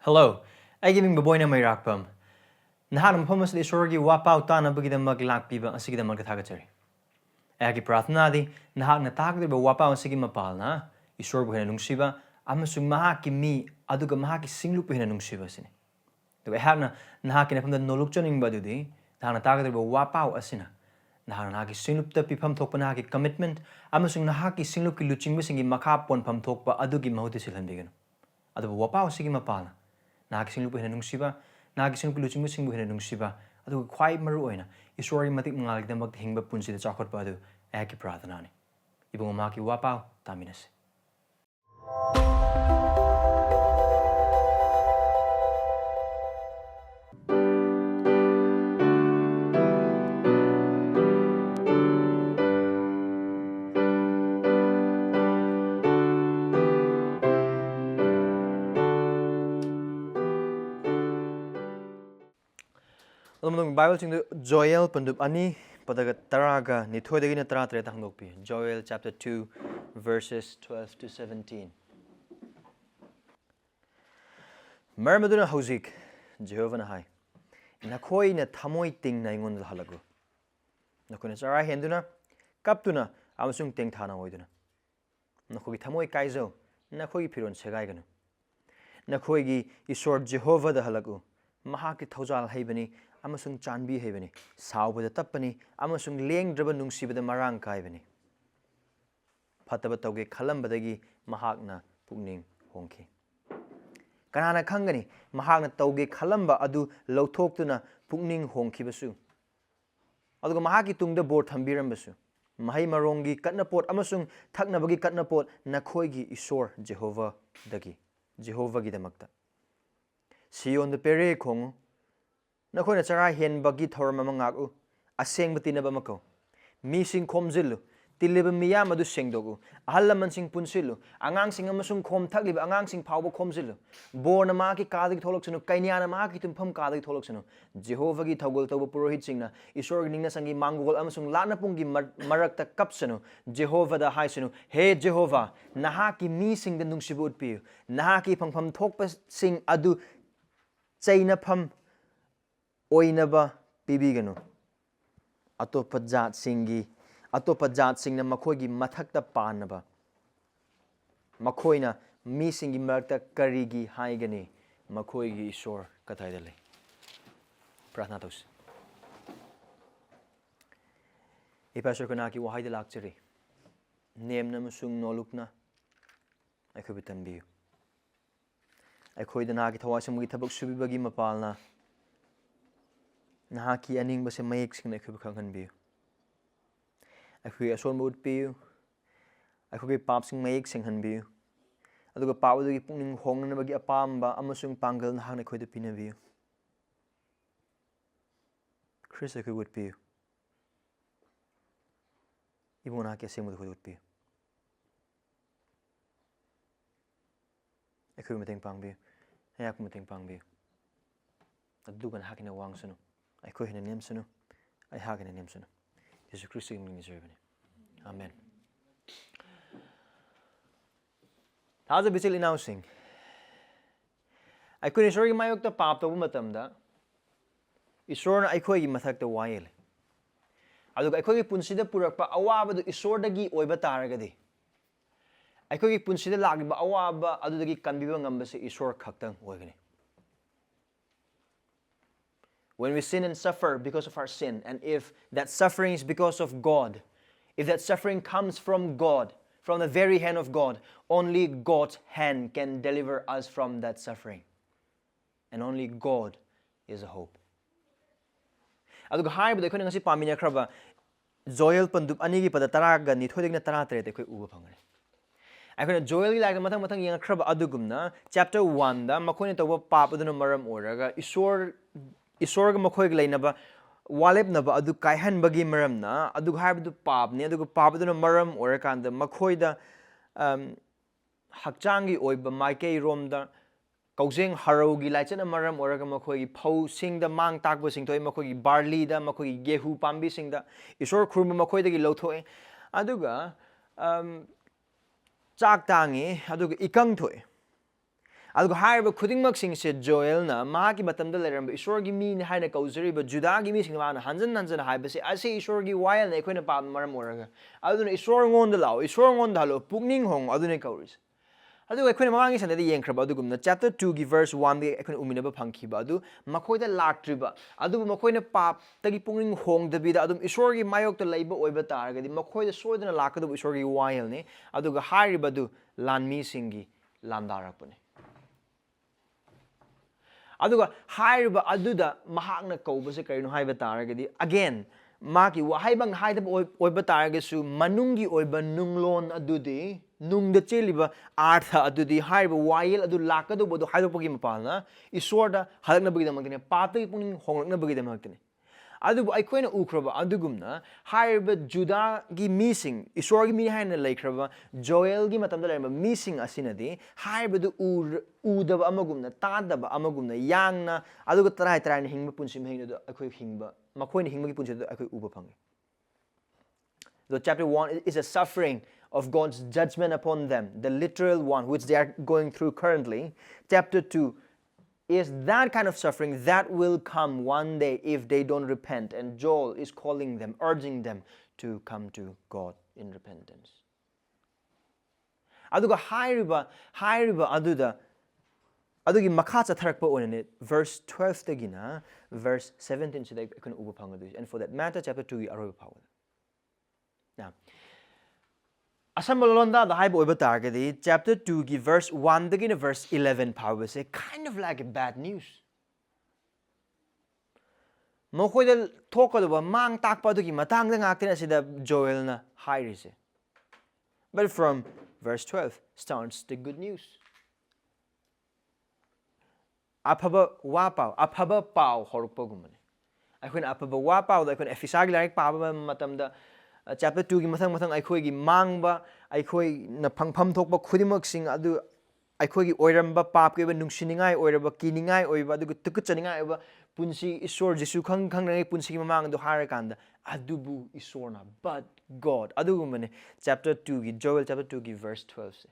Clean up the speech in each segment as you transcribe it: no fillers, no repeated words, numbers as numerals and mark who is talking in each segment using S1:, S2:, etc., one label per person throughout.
S1: Hello, I giving baboyna may rakpam. Nahanam pumas the Esorgi wapau tana bugida maglak piba and sigida magatagatari. Agi prathnadi, Nahak natag the wapau and sigima palna, Esorbu and nungshiba, amasung Mahaki me, aduga Mahaki singlup in nungshiba sin. The Hagna Nahakin from the nolukchoning badudi, Nahanatag the wapau asina. Nahanaki singlup the pipam topanaki commitment, amasung Nahaki singluki luching missing in Makap one pam tokpa adugi mahutisilhandigan. Adu wapau sigima palna. Nagising lupa hina nungsibada, nagising lupa luching musing hina nungsibada. Adu quite maruoina. Esorni matik mangalig na maghingba punsi da chakot pa adu eki prathanani. Ibang umaki wapau taminas. Bible sing Joel pandub ani padaga taraga nithoidagi na tara tre tangdokpi. Joel chapter 2 verses 12 to 17. Marmaduna hauzik Jehovah na hai. Nakhoi na thamoi ting na ngonda halagu. Nakhoi na chara henduna kaptuna amasung ting thana hoiduna. Nakhoi thamoi kaizo nakhoi phiron segai ganu. Nakhoi gi Esor Jehovah da halagu. Mahak ki thojal haibani amasung chanbiheiba saubada tapani amasung lengdraba nungsibada marang kaibani phataba tauge khalambadagi mahakna pukning hongki kanana khangani mahakna tauge khalamba adu lauthokuna pukning hongkibasu aduga mahaki tungda bor thambirambasu mahai marongi katnapot amasung thaknabagi katnapot nakhoigi Esor Jehovah dagi Jehovah gi damakta Sion the pere khong Nakhoi na chara hen bagi thorma mangaku aseng batina ba mako mising khomjilu tiliba miyam adu sengdogu ahallaman sing punsilu angang sing amasung khom thakliba angang sing phawba khomjilu borna ma ki kadagi tholoksunu kainiana ma ki tumpham kadagi tholoksunu Jehovah gi thogol toba purohit singna Esor ningna sangi mangol amasung lana pungi marakta kapsanu Jehovah da haisunu he Jehovah nahaki mi sing da nungsibud piu nahaki phangpham thokpa sing adu chaina pham oinaba pibiganu atopa jat singna makhoigi mathakta panaba makhoina mi singi marta karigi haigani makhoigi Esor kathaida lei prathna tos ipasor kana ki wahaida lakchari nemna musung nolukna aikhobi tanbiu aikhoidana ki thawasamugi thabak subibagi mapalna Nahaki aning base mayek sing na khub khanghan bi akhui ason mud pi akhui pap sing mayek sing han bi aduga pawu gi pungning hong na bagi apamba amasung pangal na hang na khoi de pina bi Chris akhui would pi ibona ke sing mud khoi would pi akhui mateng pang bi ayak mateng pang bi adugan hakina wang sunu I could in a name sunu. I hag in a name sunu. Jesus Christ in miserable. Amen. How's a bit announcing? I couldn't show you my octa pap to matamda. Esor I could mathak the while. I look I could consider purapa awaba to Esor the gi oiba taragadi. I could consider lagba awaba adudagi can be one embassy Esor kaktan wagani. When we sin and suffer because of our sin, and if that suffering is because of God, if that suffering comes from God, from the very hand of God, only God's hand can deliver us from that suffering. And only God is a hope. Aduga haibda khoi ngasi pamina khraba Joel pandub ani gi pada taraga ni thodik na tara tere te khoi uba phangare. Akhona Joel gi lag mathang yang khraba adugumna chapter 1 da makhoi to pap aduna maram oraga Esor ga makhoi ga leinaba walep naba adu kaihan bagi maram na adu haibdu pap ne adu pap adu maram orakanda makhoi da hakchangi oiba maikei rom da kaujeng harau gi laichana maram oraga makhoi gi phau sing da mang takbo sing thoi makhoi gi barley da makhoi gi gehu pambi sing da Esor khurma makhoi da gi lothoi aduga chak tangi aduga ikang thoi aduga haiba khudingmak sing se Joel na mahaki matamda leram Isor gi mi ni haina kauzari ba Judah gi mi sing ma na hanjan haiba se ase Isor gi wayal na ekhoina pa maram oraga aduna Isor ngonda lao Isor ngonda halo pukning hong aduna kauris adu ekhoina mamangi sanda di yengkraba adugumna chapter 2 gi verse 1 de ekhoina uminaba phangkhiba adu makhoida laktriba adu makhoina pap tagi pungning hong dabida adum Isor gi mayok to leiba oiba targadi makhoida soidana lakadu Isor gi wayal ne aduga hairiba du lanmi singi landarakpane aduga hairiba aduda mahakna kaubase karino haiba targadi again maki wahaibang haidab oiba targasu manungi oiba nunglon adudi nungda cheliba artha adudi haiba wayel adu lakadu bodu haidopagi mapalna Isorda halakna bagida magtine paptagi puning honglakna bagida magtine adubu aikoina ukraba adugumna haiba Judah gi missing Isor gi mi haina laikraba Joel gi matamda lerba missing asinadi haiba du udaba amagumna tadaba amagumna yangna aduga tarai tarai hingba punsi mehina du akoi hingba makoina hingba gi punsi du akoi uba phangi. So chapter 1 is a suffering of God's judgment upon them, the literal one which they are going through currently. Chapter 2 is that kind of suffering that will come one day if they don't repent, and Joel is calling them, urging them to come to God in repentance. Aduga hairiba aduda adugi makha chatharakpa onane verse 12 tagina verse 17 sida ikon uba phangadu, and for that matter chapter 2 gi aroba phawada. Now Asambalonda the haiba oiba targadi chapter 2 gi verse 1 dagina verse 11 power say kind of like a bad news. Mokoida talkadaba mang takpa dugi matang da ngaktina sida Joel na hairise. But from verse 12 starts the good news. Apaba wapau apaba pau horukpa gumane. Aikon apaba wapau da aikon efisag larik paba matamda chapter 2 gi mathang aikhoi gi mangba aikhoi na phangpham thokba khudimak sing adu aikhoi gi oiramba pap ke ba nungsiningai oiraba kiningai oiba adu tukuchaningai oiba punsi Isor Jesu khang nai punsi gi mamang adu harakanda adubu Isorna but God adu mane chapter 2 gi Joel chapter 2 gi verse 12 se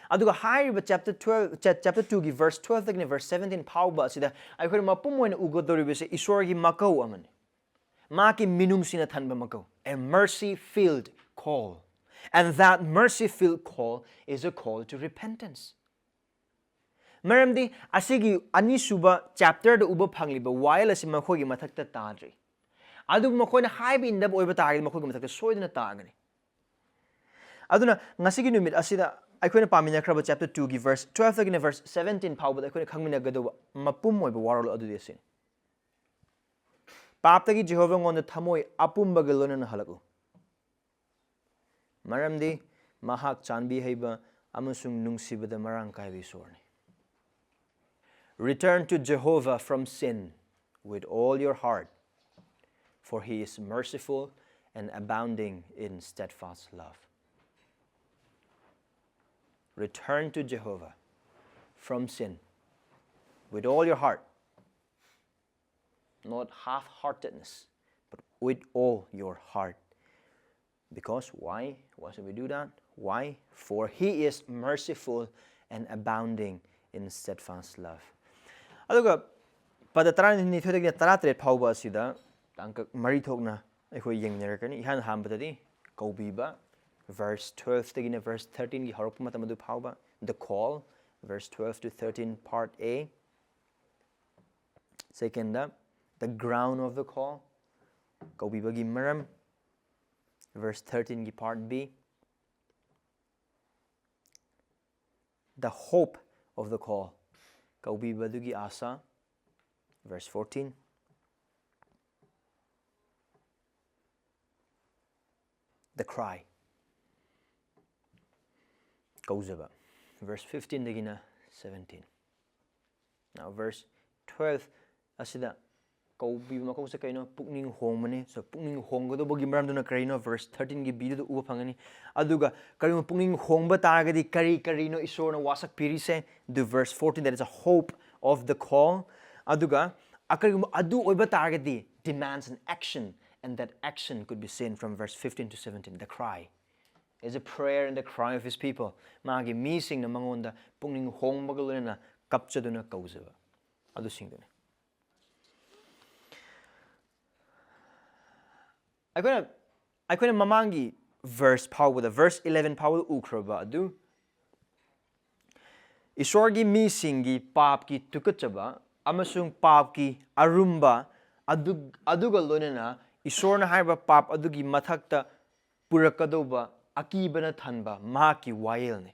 S1: aduga hairiba chapter 2 gi verse 12 dagni verse 17 pauba sida aikhoi mapum oina ugodoribese Isor gi Makou amane maki Meenungsina Thanba Makou, a mercy-filled call, and that mercy-filled call is a call to repentance. Maramdi asigi anisuba chapter da uba phangliba while asi makhoi gi mathakta tadri adu makhoi na haiba indab oiba tagi makhoi gi mathakta soidana tagani aduna ngasigi numit asida aikoina pamina kraba chapter 2 gi verse 12 agina verse 17 pauba aikoina khangmina gado mapum oiba warol adu desin Paptagi Jehovah ngonda thamoi apumbaga loinana hallak maramdi Mahak chanbiheiba amasung nungsibada marang kaiba Esorni. Return to Jehovah from sin with all your heart, for he is merciful and abounding in steadfast love. Return to Jehovah from sin with all your heart. Not half-heartedness, but with all your heart. Because why? Why should we do that? Why? For he is merciful and abounding in steadfast love. Aduga pada taran ni thoda gi taratret phauba sida tangka mari thokna akhoi yengnarakani ihan hambadadi Koubiba verse 12 tagina verse 13 gi horok matamadu phauba the call verse 12 to 13 part A. Second the ground of the call, Koubibagi maram, verse 13 gi part B. The hope of the call, Koubibagi asa, verse 14. The cry, Koujaba, verse 15 dagina 17. Now verse 12 asida Koubiba Makou sa kaino pukning hongmane so pukning honggodo bogi maramduna karino verse 13 gi bidu uba phangani aduga karino pukning hongba taragadi karino Isorna wasak pirise the verse 14 that is a hope of the call aduga akarimo adu oiba taragadi demands an action, and that action could be seen from verse 15 to 17 the cry is a prayer and the cry of his people. Magi mising na mangonda pungning hong magaluna kapchaduna Koujaba. Adu singdune. I could mamangi verse power with a verse 11 power ukroba adu. Esorgi misingi papki tukachaba amasung papki arumba aduga loinana Esorna haiba pap adugi mathakta purakadoba akibana Thanba Mahaki wayelne.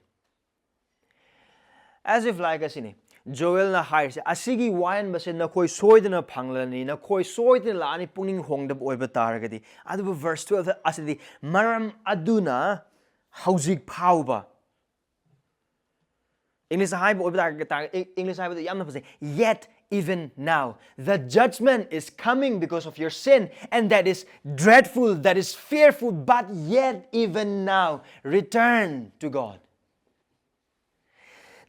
S1: As if like asini Joel na hair asigi wayan base na koi soidana panglani na koi soidana lani punging hongdab oiba taragadi adu verse 12 asidi maram aduna haujik pauba English high English high yamna pase yet even now the judgment is coming because of your sin and that is dreadful, that is fearful, but yet even now return to God.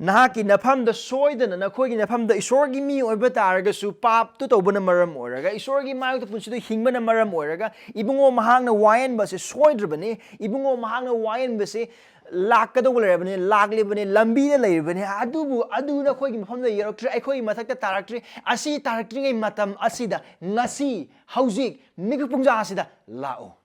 S1: Nahaki napam the soidana na koi napam the Esorgi mi oiba taragasu pap to tobana maram oraga Esorgi mayo to punchido hingmana maram oraga ibungo mahang na wayan base soidrabane ibungo mahang na wayan base Lakado Labane, Laglibane, Lambina Labane, Aduna Kogi from the Yorkshire, Ekoi Mataka Tarakri, Asi Tarakri Matam Asida, Nasi, Hauzik, Mikupunja Asida, Lao.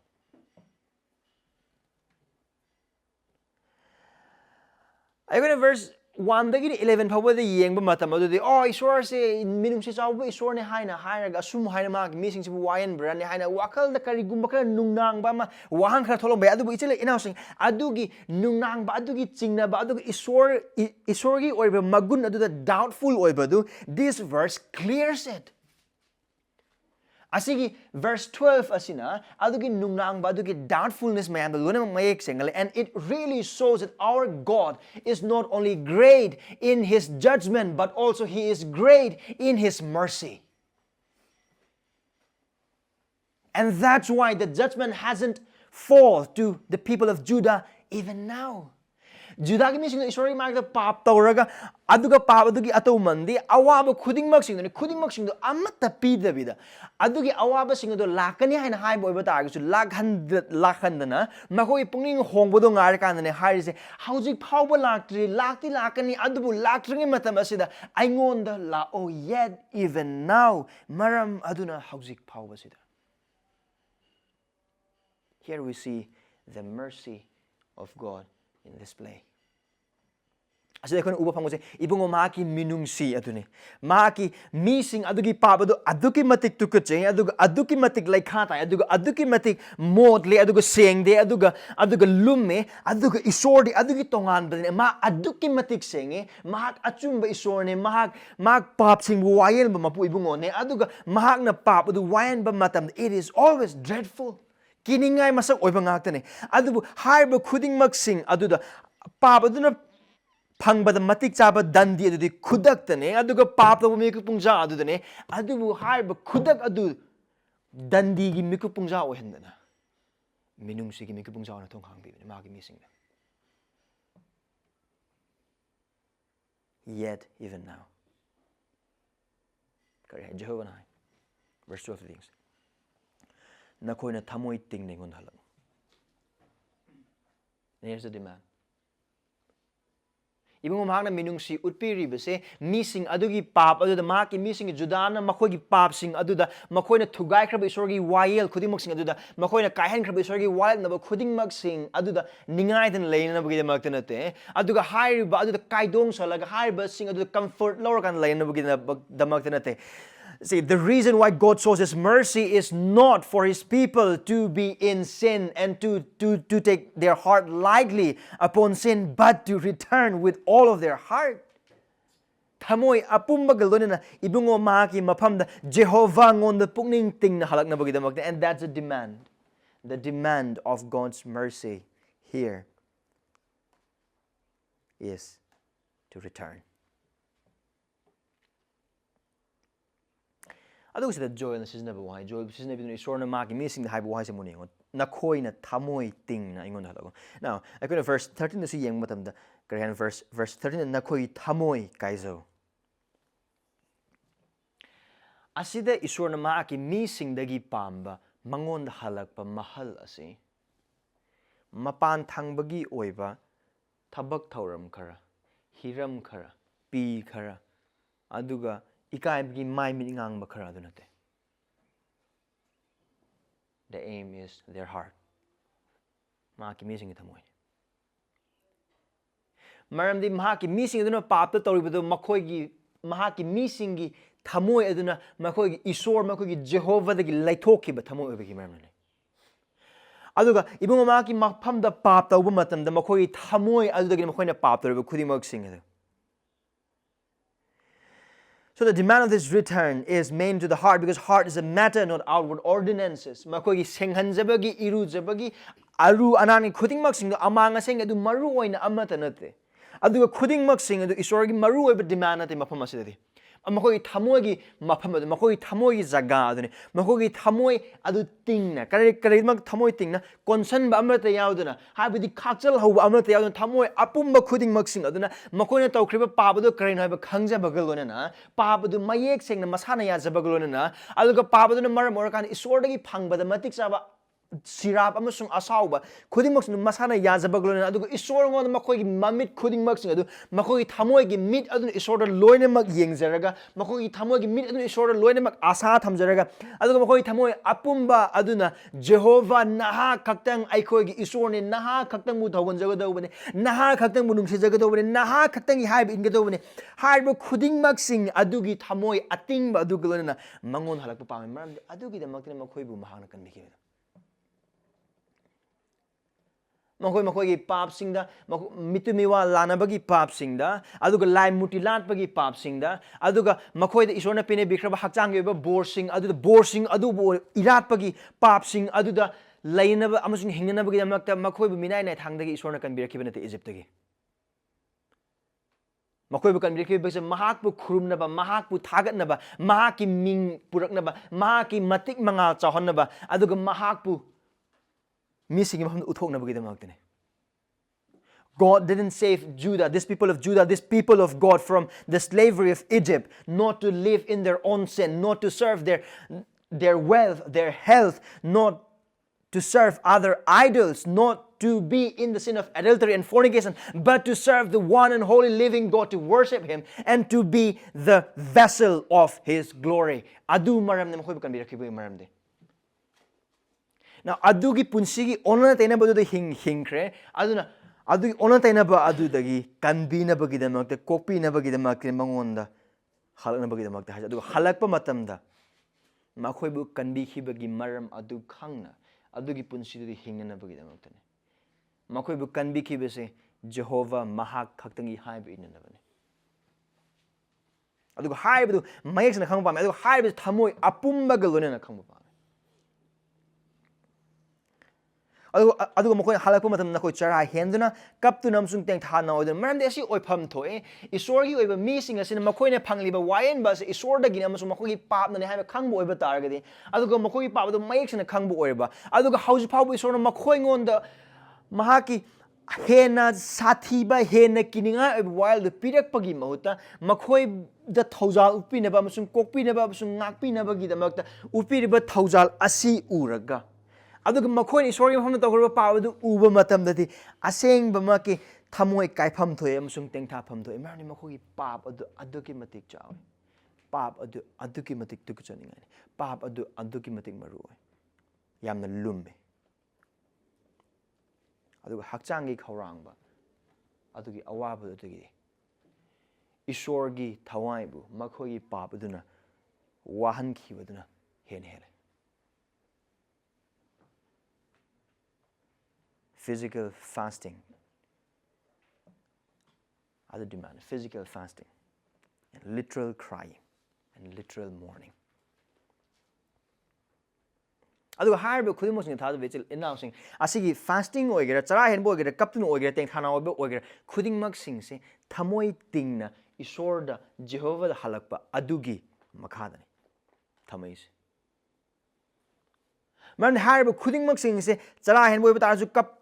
S1: I got a verse 1 the 11 power the yang matam the oh Esor say Meenungsina Esorni haina haina asum haina mak missing to wayan brand haina wakal the karigumba nungnang bama wahang kra tholong ba adu ichile inausing adugi nungnang ba adugi chingna ba adugi Esorgi oiba magun adu the doubtful oiba du this verse clears it. Asigi verse 12 asina adugi nungnang ba adugi doubtfulness mayam luna mayek single and it really shows that our God is not only great in his judgment but also he is great in his mercy. And that's why the judgment hasn't fallen to the people of Judah even now. Judah ki mising Esorni magda pap tauraga aduga pap adugi atomandi awaba khudingmak sing do amatta pidabida adugi awaba sing do lakani haina hai boiba targasu lakhandana makoi pungning hongbodo ngar kanane harise haujik phauba lakani adubu laktringi matam asida aingonda la oh yet even now maram aduna haujik phauba sida. Here we see the mercy of God in display. Asida kon uba pangose ibungo Mahaki minungsi adune Mahaki mising adugi papado aduki matik tukuche aduki matik laikhata aduki matik modle aduga sengde aduga lumme aduga Esordi adugi tongan bane ma aduki matik senge Mahak achumba Esorni Mahak pap sing wayen ba mapu ibungo ne aduga Mahak na pap adu wayen ba matam it is always dreadful kiningai masak oiba ngaktane adubu harba khuding maksing aduda pap aduna Pangbada matik chaba dandi adu kudak tane aduga pap tabu miku pungja adu tane adubu harba kudak adu dandi gi miku pungja o hendana minungsi gi miku pungja na thong hang bi ma gi mising yet even now kare Jehovah na verse 12 things na koi na thamoi ting nei ngon hallak. Here's the demand. Ibung Mahak na minungsi utpiri base missing adugi pap adu the Mahak missing Judana makoi gi pap sing adu da makoi na thugai krab Esorgi wail khuding mak sing adu da makoi na kaihan krab Esorgi wail na khuding mak sing adu da ningai den lein na bagi mak tanate adu ga hai ba adu da kaidong sa lag hai ba sing adu comfort lower kan lein na bagi da mak tanate. See, the reason why God shows his mercy is not for his people to be in sin and to take their heart lightly upon sin, but to return with all of their heart. Thamoi apumbaga loinana ibungo Mahaki mapamda Jehovah ngonda pungning ting na hallak na bagidamagda, and that's a demand. The demand of God's mercy here is to return. Adu sa Joel na season ba why Joel season bi Esorni Mahaki missing the high why sa muni na koi na thamoi ting na ingon halago. Now I go to verse 13 na si yang matam da karayan verse 13 na koi thamoi kaizo asida Esorni Mahaki missing dagi pamba mangon hallak pa mahal asi mapan thangbagi oiba thabak thauram khara hiram khara pi khara aduga ikaibgi mai mit ngang ba khara adu nate. The aim is their heart. Mahaki mising thamoi. Maramdi mahaki mising aduna pap ta toribudu makhoi Mahaki misingi thamoi aduna makhoi Esor makhoi Jehovah dagi laithokiba thamoi obagi maramne. Aduga ibung mahaki mafam da pap ta uba matam da makhoi thamoi adudagi makhoi na pap toribu khudimag sing adu. So the demand of this return is main to the heart, because heart is a matter, not outward ordinances. Makogi senghanjabagi irujabagi aru anani khudingmak sing amanga sing adu maru oina amata nate. Aduga khudingmak sing adu Esorgi maru oiba demand ate mafam asidadi. Makogi thamoi mafam adu makogi thamoi jaga adune makogi thamoi adu tingna kare thamoi tingna concern ba amata yauduna habidi khachal hoba amata yauduna thamoi apumba khudingmak sing aduna makoina tawkhriba pabadu kare noiba khangjabagalona na pabadu mayek sengna masana yajabagalona na aluga pabadu maram orakan Esordagi phangbada matik chaba sirap amasung asauba khudingmak sing masana yajabagalona aduga Esor ngon makogi mamit khudingmak sing adu makogi thamoi gi mit aduna Esorda loinemak yengjaraga makogi thamoi gi mit aduna Esorda loinemak asa thamjaraga aduga makogi thamoi apumba aduna Jehovah naha khaktang aikoi gi Esorni naha khaktang mu thogon jagadobane naha khaktang mu nungsi jagadobane naha khaktang gi haib ingadobane haiba khudingmak sing adugi thamoi atingba adugalona mangon halakpa pame maram adugi damaktina makoibu mahakna kanbiki Makoi pap singda mitumiwa lanabagi pap singda aduga lai mutilat bagi pap singda aduga makoi da Esorna pine bikraba hakchang yoba borsing adu irat bagi pap sing aduda lainaba amasung hingnana bagi damakta makoi bu minai nai thangdagi Esorna kan birakibana te Egypt dagi makoi bu kan birakibana bagi Mahak bu khurumnaba Mahak bu thagatnaba Mahak ki ming puraknaba Mahak ki matik mangal chahonnaba aduga Mahak bu God didn't save Judah, this people of God, from the slavery of Egypt, not to live in their own sin, not to serve their wealth, their health, not to serve other idols, not to be in the sin of adultery and fornication, but to serve the one and holy living God, to worship Him, and to be the vessel of His glory. Adu maram ne makoi bukan birakibu maram de. Now, adugi punsigi ona taina badu de hingkre adugi ona taina ba adu dagi kanbi na bagi damakte kopi na bagi damakte mangonda halak na bagi damakte haja aduga halak pa matamda makhoi bu kanbi khi bagi maram adu khangna adugi punsigi de hingna na bagi damakte makhoi bu kanbi khi bese Jehovah Mahak khaktangi hai bi na bane aduga hai bu mayek na khangpa aduga hai bu thamoi apumbaga lone na khangpa aduga makoi halakpa matam nakoi chara henduna kaptu namsung teng thana oden maramde asi oipham thoe Esorgi oiba mi sing asina makoi ne phangliba wayen ba se Esorda gina amsung makoi pap na ne haiba khangbo oiba targadi aduga makoi pap do mayek sina khangbo oiba aduga hauji phabu Esorna makoi ngonda mahaki hena sathiba hena kininga oiba wild pirak pagi mahuta makoi da thaujal upi ne ba amsung kokpi ne ba amsung ngakpi ne ba gi damakta upi riba thaujal asi uraga aduga makoi Esorgi mafamna tawkhriba pabadu uba matamdati aseng bamaki thamoi kaifam thoe amsung tengtha pham thoe marni makoi pap adu aduki matik chawe pap adu aduki matik tuk chaningai pap adu aduki matik maru yamna lumbe aduga hakchangi khawrangba adugi awaba adugi Esorgi thawaibu makoi pap aduna wahan khibaduna hen hele physical fasting. Other demand, physical fasting, and literal crying, and literal mourning. Adu harba khudimos ni thadu vechil announcing asigi fasting oigera chara henbo oigera kaptun oigera teng thana obe oigera khudingmak sing se thamoi tingna Esorda Jehovah da halakpa adugi makhadani thamai se man harba khudingmak sing se chara henbo obe tarju kap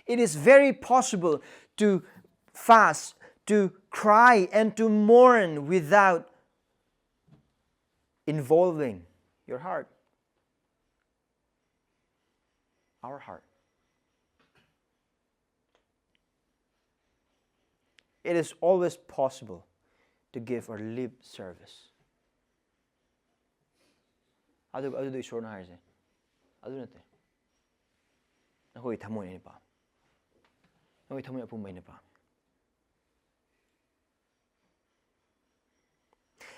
S1: it is very possible to fast, to cry, and to mourn without involving your heart. our heart. It is always possible to give or lip service. Adu Esorni haise. Adu nate. Nakoi thamoi ni pa. Nakoi thamoi apumbai ni pa.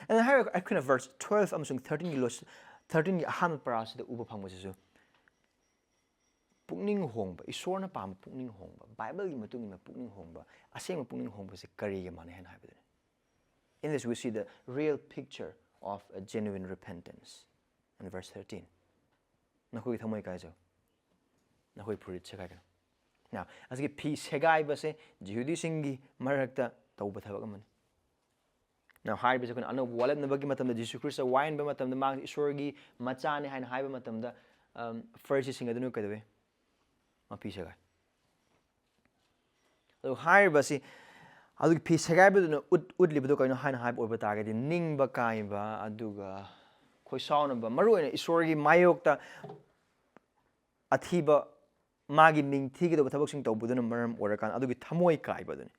S1: And then here I kind of verse 12 amasung 13 kilos 13 ahan paras the uba phang masisu. Pukning hongba Esorna pam pukning hongba Bible gi matung na pukning hongba aseng pukning hongba se kari ge mane hen haibadune. In this we see the real picture of a genuine repentance. In verse 13. Nakoi thamoi kai jo. Nakoi purit se kai kana. Now, as ge pi segai ba se Jehudi singi marakta tauba thabak amani. Now, high because when ano wallet na bagi matam da Jesus Christ a wine ba matam da mang Esorgi macha ni hain high ba matam da first singa dunu kadawe ma pi segai. So high ba si adu pi segai ba dunu ud liba do kaino hain high ba ta ga di ning ba kaiba aduga khoi sauna ba maru ina Esorgi mayok ta athiba magi ning thi ga do thabak sing tawbu dunu maram orakan adugi thamoi kaiba dunu.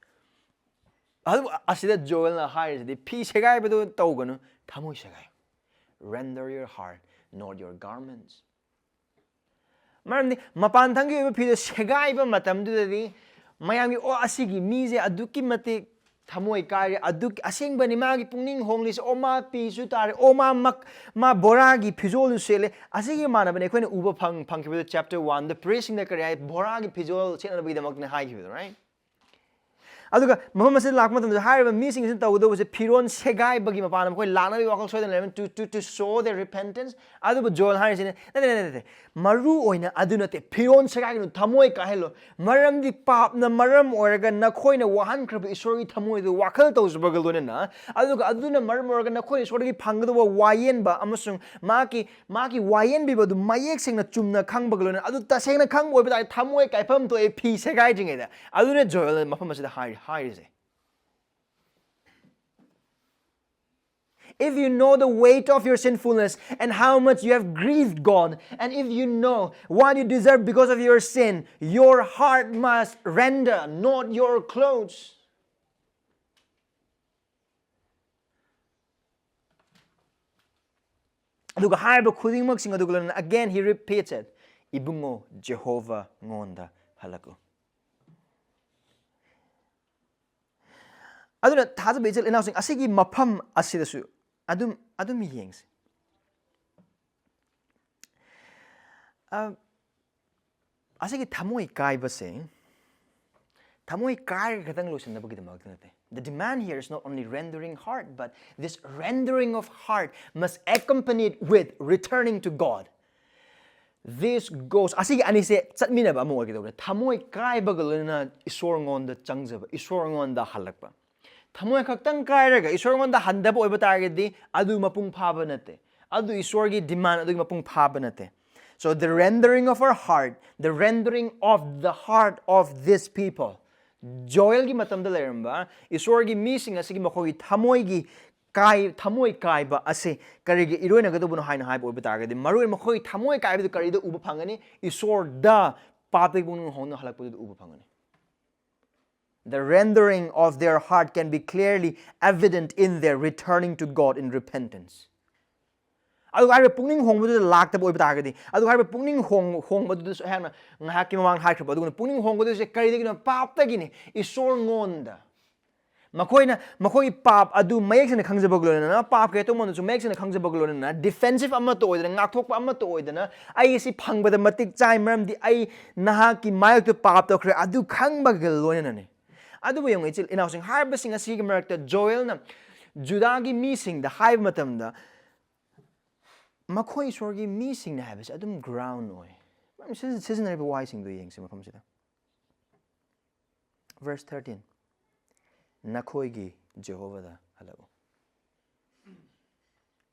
S1: Asida Joel na hires the peace segai bedu tawganu thamoi segai. Render your heart, not your garments. Maramdi mapan thangi ba phi segai ba matam du di mayam gi o asigi mi je aduki mate thamoi kai aduk asing ba ni ma gi pungning honglis o ma pi su tar o ma mak ma boragi phizol sele asigi mana bane khoina uba phang ki chapter 1 the praising the kari boragi phizol chena bi damak ne hai ki right. Aduga mama se lakma tam hire missing sin tawdo was a piron segai bagi mapana ko lana bi wakal soiden to show their repentance adu Joel hire sin maru oina adunate piron segai no thamoi ka helo maram di pap na maram oraga na khoina wahan krab Esorgi thamoi do wakal tawz bagal na aduga aduna maram oraga na khoi Esorgi phangdo wayen ba amasung maki wayen bi badu mayek sing na chumna khang bagal na adu ta seng na khang oi ba thamoi kaifam to e phi segai jinge da aduna Joel mafam se hire. How is it? If you know the weight of your sinfulness and how much you have grieved God, and if you know what you deserve because of your sin, your heart must render, not your clothes. Again, he repeats it. Ibungo Jehovah ngonda hallak. Aduna thaza bejel announcing asigi mafam asidasu adum yengs asigi thamoi kaiba se thamoi kai khatang losin na bagi damak nate. The demand here is not only rendering heart, but this rendering of heart must accompany it with returning to God. This goes asigi anise chatmina ba mo gi do thamoi kai bagalna Esor ngonda changjaba Esor ngonda halakba thamoi khaktang kairaga Esor ngonda handaba oiba targedi adu mapung phaba nate adu Esorgi demand adu mapung phaba nate. So the rendering of our heart, the rendering of the heart of this people. Joel gi matam da leramba Esorgi missing asigi makhogi thamoi kai ba ase karigi iroina ga dubuno haina haiba oiba targedi maroi makhogi thamoi kai ba kari da uba phangani Esor da papik bung hongna halak pu uba phangani. The rendering of their heart can be clearly evident in their returning to God in repentance. Adu haiba pungning hongbu lakta boy batagadi adu haiba pungning hongbu du hana ngahaki mamang haikra adu pungning hongbu du se karidagi no paptagi ni Esor ngonda makoi pap adu mayek sene khangjabaglo na pap ke to mon su mayek sene khangjabaglo na defensive amma to oidana ngakthokpa amma to oidana ai si phangbada matik chai maramdi ai nahaki mayek to pap to khre adu khangbagal loina ne adu bo yong ichil inausing harbising asigi marakta Joel na Judagi missing the hive matam da makoi Esorgi missing na habis adum ground oi season na wising do yeng sima famsida. Verse 13 Nakoigi Jehovah da halago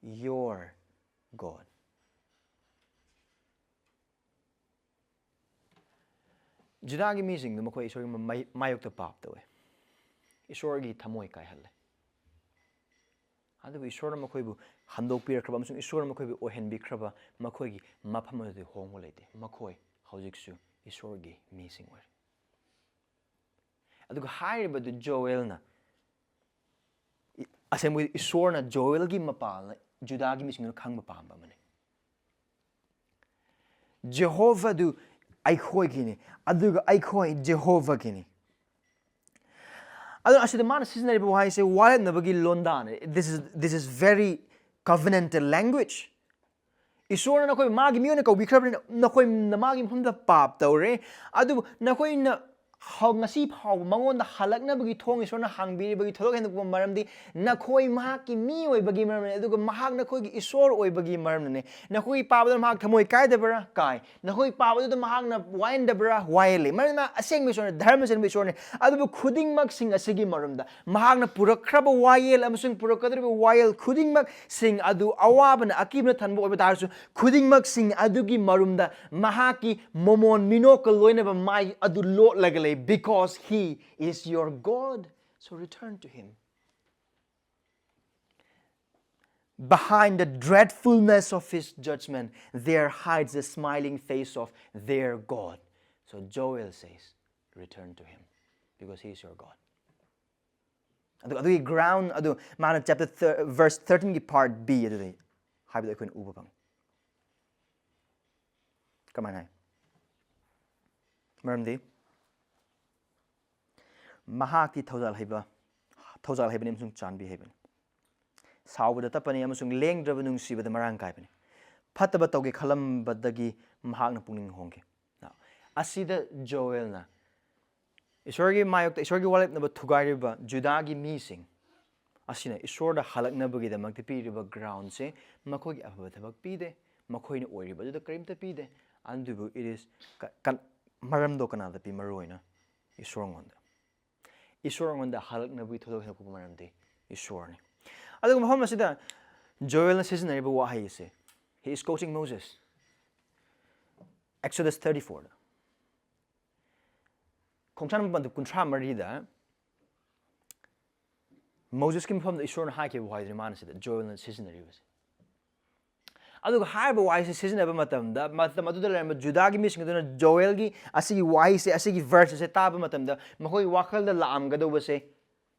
S1: your God. Judagi missing the makoi Esorgi mayok to pap to Esorgi thamoi kai halle adu Esor makoi bu handok pir kraba amsung Esor makoi bu ohen bi kraba makoi gi mafam adu hong lete makoi hojiksu Esorgi missing way. Aduga higher but the Joel na asem with Esorna Joel gi mapal Judah gi missing no kang mapamba mane. Jehovah do aikoi gini aduga aikoi Jehovah gini. I don't actually the man season why I say why nabagi londan. This is very covenantal language. Esorna na koi magi mione ko bikrabin na koi na magi humda pap tawre adu na koi na how ngasi phaw mangon da hallak na bagi thong Esorna hangbiri bagi tholok hen ko maramdi na koi Mahak ki mi oi bagi maram ne adu Mahak na koi Esor oi bagi maram ne na koi pa ba Mahak thamoi kai da bara kai na koi pa ba da Mahak na wain da bara waile maram na aseng mi Esorna dharma sen mi Esorne adu khuding mak sing asigi maram da Mahak na purakhraba wail amasung purakadri wail khuding mak sing adu awab na akib na thanba oi ba dar su khuding mak sing adu gi marum da Mahak ki momon minokal loina ba mai adu lot lagale because he is your God. So return to him. Behind the dreadfulness of his judgment, there hides the smiling face of their God. So Joel says, return to him because he is your God. Adu ground adu man chapter verse 13 ki part B adu habi ko uba bang. Come on hai. Maramdi Mahak ki thojal haiba ni amasung chanbiheiba sawbada tapani amasung lengdraba nungsibada marang kaibani phataba tawge khalambadagi Mahak na pungning hongke now asida Joel na Esorgi mayokta Esorgi walip na ba thugairiba Judagi mising asina Esorda halakna bagi da magti piriba ground se makogi ababa thabak pide makoina oiriba da karimta pide andubu it is maram do kana da pi maroina Esorngonda Esorngonda halakna bagi thodok hen ko maramdi Esorni adu mahom asida Joel na season riba wahay se he is quoting Moses Exodus 34 Kongchan bandu kuntra marida Moses kim from the Esorna hake wahay man asida Joel na season riba adu haiba wahay se season aba matam da adu da Judah gi mising do na Joel gi asigi wahay se asigi verse se taba matam da makoi wakal da laam ga do se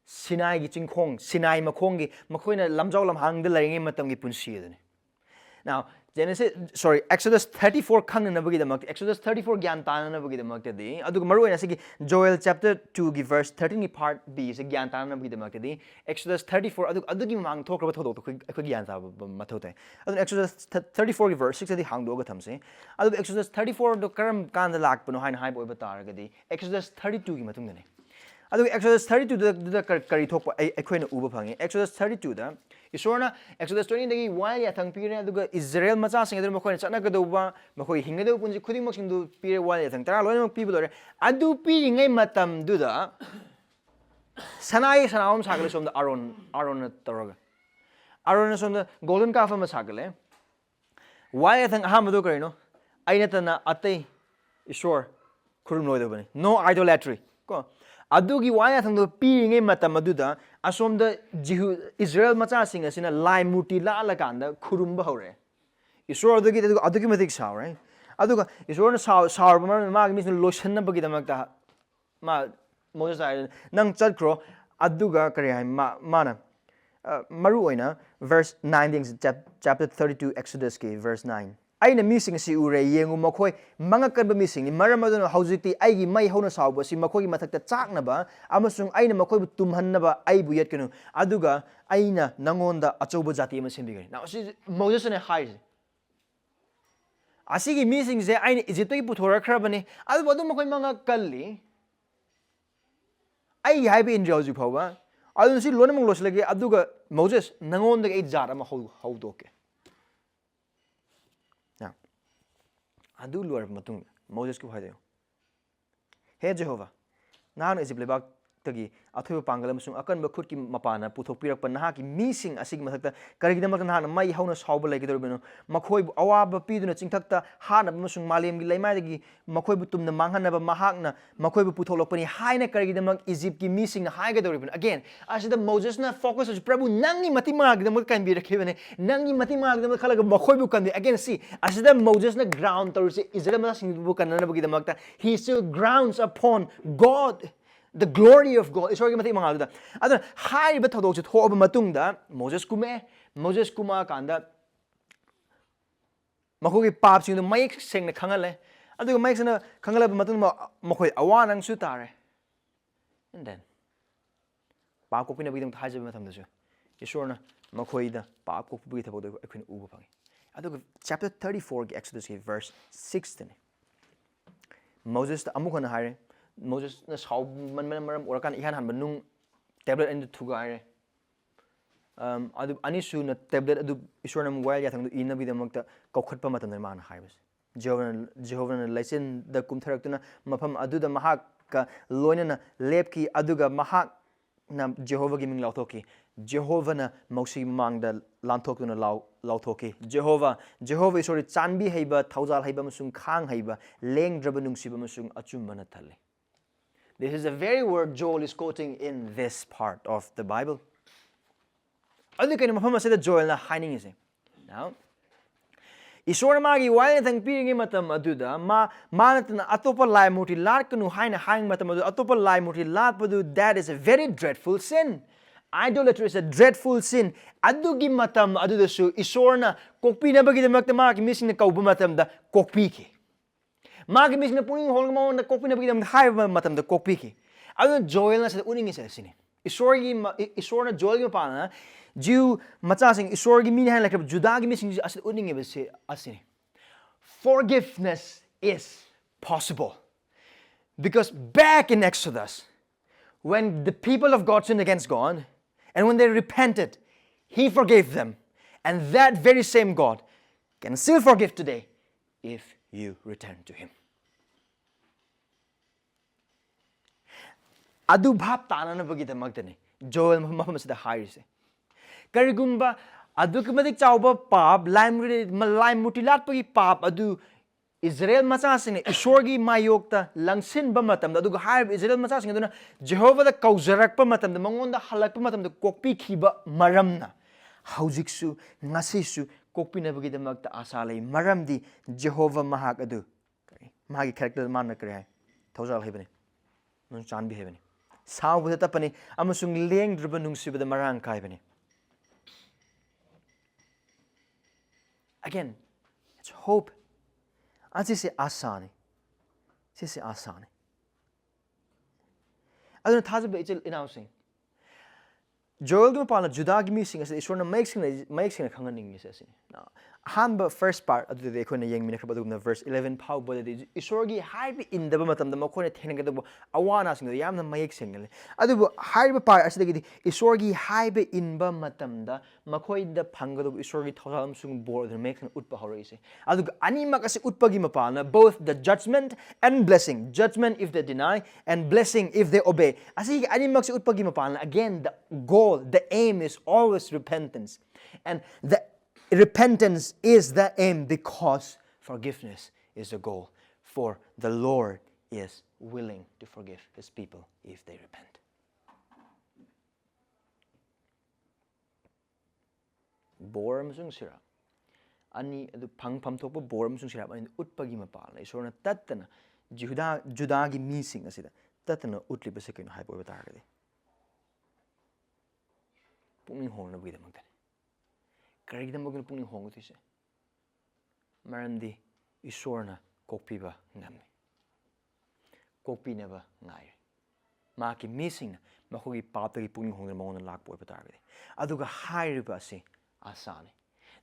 S1: Sinai gi chingkhong Sinai makhong gi makoi na lamjaw lam hang da laringi matam gi punsi adani now Exodus 34 khang na bagi da mak Exodus 34 gyan ta na bagi da mak di adu maru na sigi Joel chapter 2 gi verse 13 gi part B se gyan ta na bagi da mak di Exodus 34 adu gi mang thok ra thodok ko gyan ta ma thote adu Exodus 34 gi verse 6 di hang do ga thamse adu Exodus 34 do karam kan da lak pano hain hai boi ba tar ga di Exodus 32 gi matung da ne adu Exodus 32 da kari thok pa ekhoina uba phangi Exodus 32 da Esorna Exodus 20 dagi while ya thang pire aduga Israel macha sing adu makoi chana ga do ba makoi hinga do punji khuding mak sing du pire while ya thang tara loina mak pibu dore adu piri ngai matam du da sanai sanawam sagale som da Aaron taraga Aaron som da golden calf ma sagale while ya thang aham do karino aina tana atai Esor khurum loi do bani no idolatry ko adugi waya thang do piringe matam aduda asom da Israel macha sing asina lai muti la la kanda khurum ba hore Esor adugi matik saw right aduga Esor na saw ma gi mis lotion na bagi da makta ma Moses ay nang chadkro aduga kare hai mana maru oina verse 9 chapter 32 Exodus ki verse 9 aina mising si ure yengu makoi mangakan ba mising ni maram aduna haujiti aigi mai hona sawba si makoi mathakta chakna ba amasung aina makoi bu tumhanna ba ai bu yet kenu aduga aina nangonda achoba jati ma sembigani now si Moses ne hai asigi mising je aina Egypt ki puthora khrabani adu adu makoi manga kalli ai hai be injil ju phawa adu si lona mong loslagi aduga Moses nangonda ai jara ma haudoke adu luar matung Moses ku phaidayo Hey Jehovah nan Egypt lebak tagi athoiba pangal amasung akanba khutki mapana puthokpirakpa nahaki mising asigi mathakta karigidamaka nahana mai hauna sauba laigidoribino makhoi awaba piduna chingthakta hana amasung malemgi laimaidagi makhoi bu tumna manghanaba mahakna makhoi bu putholokpani haina karigidamak Egypt ki mising haigidoribino again asida Moses na focus as prabhu nangi mati magidamaka kanbi rakhibane nangi mati magidamaka khalaga makhoi bu kanbi again see asida Moses na ground torse Israel ma singbu kanana bagidamakta he still grounds upon God, the glory of God. Esorni mati mangaluda aduna haiba thodok se thoba matungda Moses kuma kanda makogi pap sing the mic sing na khangale aduga mic sing na khangale matung makoi awanang su tare and then pa ko pina bidam thaje matam dasu Esorna makoi da pa ko pu bi thabo do akhun uba pangi aduga chapter 34 ki Exodus ki verse 16 Moses amukana hire Moses na saw maram orakan ihan han banung tablet and thuga hire adu anisu na tablet adu Esorna mobile ya thang ina bi damakta kokhatpa matam na man haibas Jehovah na license da kumtharaktuna mafam adu da Mahak ka loinana lepki aduga Mahak na Jehovah gi ming lautoki Jehovah na mausi mangda lantokuna lautoki Jehovah Esorni chanbiheiba thaujal amasung khang heiba lengdraba nungsibada amasung achumbana thale. This is the very word Joel is quoting in this part of the Bible. Adu kaina mafam asida Joel na haining ise now Esorna magi wai thang piringi matam aduda manatna atopa lai muti larkanu haina haing matam adu atopa lai muti lapadu that is a very dreadful sin. Idolatry is a dreadful sin. Adugi matam adudasu Esorna kokpi na bagidamakta magi missing na kauba matam da kokpi ki magi missing na puning holgamon na kokpi na bagidam haiba matam da kokpi ki adu Joel na sa uning isa sini Esorna Joel gi pana Jew matasing Esorgi min han like Judagi missing as uning asini. Forgiveness is possible. Because back in Exodus, when the people of God sinned against God, and when they repented, He forgave them. And that very same God can still forgive today if you return to Him. Adu bhap tanana bagidamagdani Joel mafam asida harise Karigumba adukumadik chauba pap laim mutilat pagi pap adu Israel machasing Esorgi mayokta langsin ba matam aduga haib Israel machasing aduna Jehovah da kaujarak pa matam da mangonda hallak pa matam da kokpi khiba maramna haujiksu ngasisu kokpi na bagidamakta asalai maramdi Jehovah Mahak adu magi character manna kare thaujal hebani nun chanbiheiba saw tapani amasung lengdraba nungsibada marang kaibani. Again, it's hope. And this is asani. This is asani. I don't know how to announcing. Joel gumapala Judah missing as Esorna makes a kanganing is now. Hanba first part of the Ekona Yang Minakabadum verse 11 Pau Body Esorgi Hybe in the Bamatam the Makona Tenagabo Awana sing the Yam the Mayek single. Adu Hybe part as the Esorgi Hybe in Bamatam the Makoi the Panga of Esorgi Tolam Sung board and makes an Utpa Horese. Adu Animakas Utpagimapana both the judgment and blessing. Judgment if they deny and blessing if they obey. As he Animax Utpagimapana again the goal, the aim is always repentance. And the repentance is the aim because forgiveness is the goal. For the Lord is willing to forgive His people if they repent. Boram sung sira. Ani adu pang pam topa boram sung sira. Ani utpagi mapala. Esorna tatana Judah gi missing asida. Tatana utli basekin haipo batagade. Punging hong na bida magdani. Karigdam bagul punging hong utise. Maramdi Esorna Koubiba ngami. Kokpi neba ngai. Maki missing makogi Paptagi punging hong na mona lak boy batagade. Aduga hairiba si asani.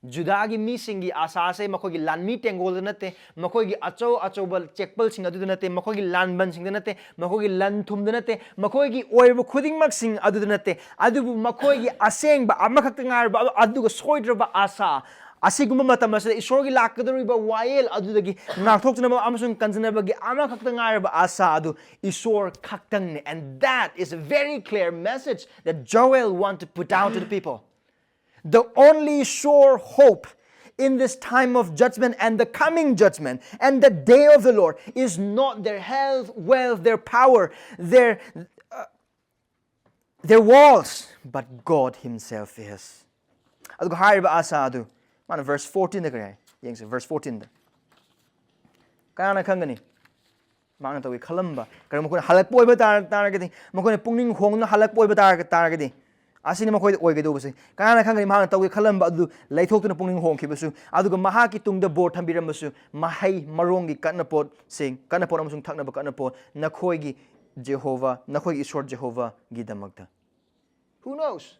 S1: Judagi missing gi asase makogi lanmi tengol nate makogi acho bal checkpal sing adu nate makogi lanban sing nate makogi lanthum nate makogi oibu khuding mak sing adu nate adu makogi aseng ba amakhak ngar ba adu soidra ba asa asigumba matam asida isor gi lakadoriba wael adudagi ngakthoknaba amasung kanjanabagi ama khakta ngairaba asa adu isor khaktang, and that is a very clear message that Joel want to put out to the people. The only sure hope in this time of judgment and the coming judgment and the day of the Lord is not their health, wealth, their power, their walls, but God Himself is. Adu hairiba asa adu mana verse 14 da kare yengse verse 14 da kana khangani mangna tawi khalamba kare mokona halak poiba taragadi mokona pungning hongna halak poiba taragadi asini makoi oigadu base kana khangani mangna tawi khalamba adu laithokuna pungning hongkhibasu aduga mahaki tungda bor thambiramasu mahai marongi kanapot sing kanapot amasung thaknaba kanapot nakhoigi Jehovah nakhoigi Isor Jehovah gi damakta. Who knows?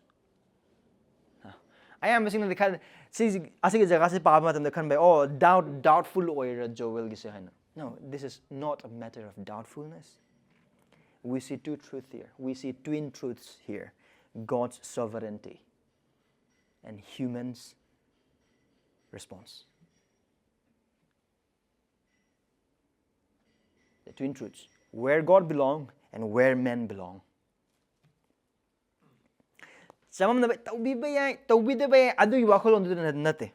S1: I am saying the kind asig jaga se pa matam the kan by oh doubtful oira Joel gi se haina. No, this is not a matter of doubtfulness. We see two truths here. We see twin truths here. God's sovereignty and humans' response. The twin truths. Where God belongs and where men belong. Samam na Koubiba yai Koubiba yai adu iwakolon do nate.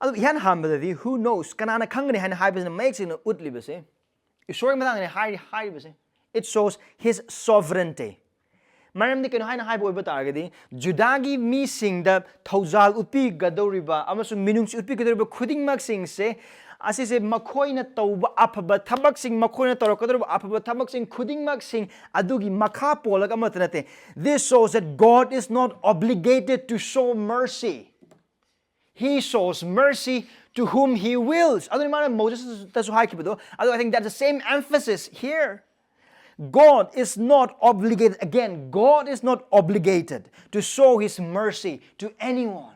S1: Adu yan hambadi who knows kanana kangani han haibes na makes in utli base. Isor matang ni hai base. It shows His sovereignty. Maram di kano hai na hai boy batargadi Judagi mi sing da thozal utpi gadoriba amasung minungs utpi gadoriba khuding mak sing se asise makoina tauba apaba thabak sing makoina torokador apaba thabak sing khuding mak sing adugi makha polaga matanate. This shows that God is not obligated to show mercy. He shows mercy to whom He wills. Moses I think that's the same emphasis here. God is not obligated. Again, God is not obligated to show His mercy to anyone.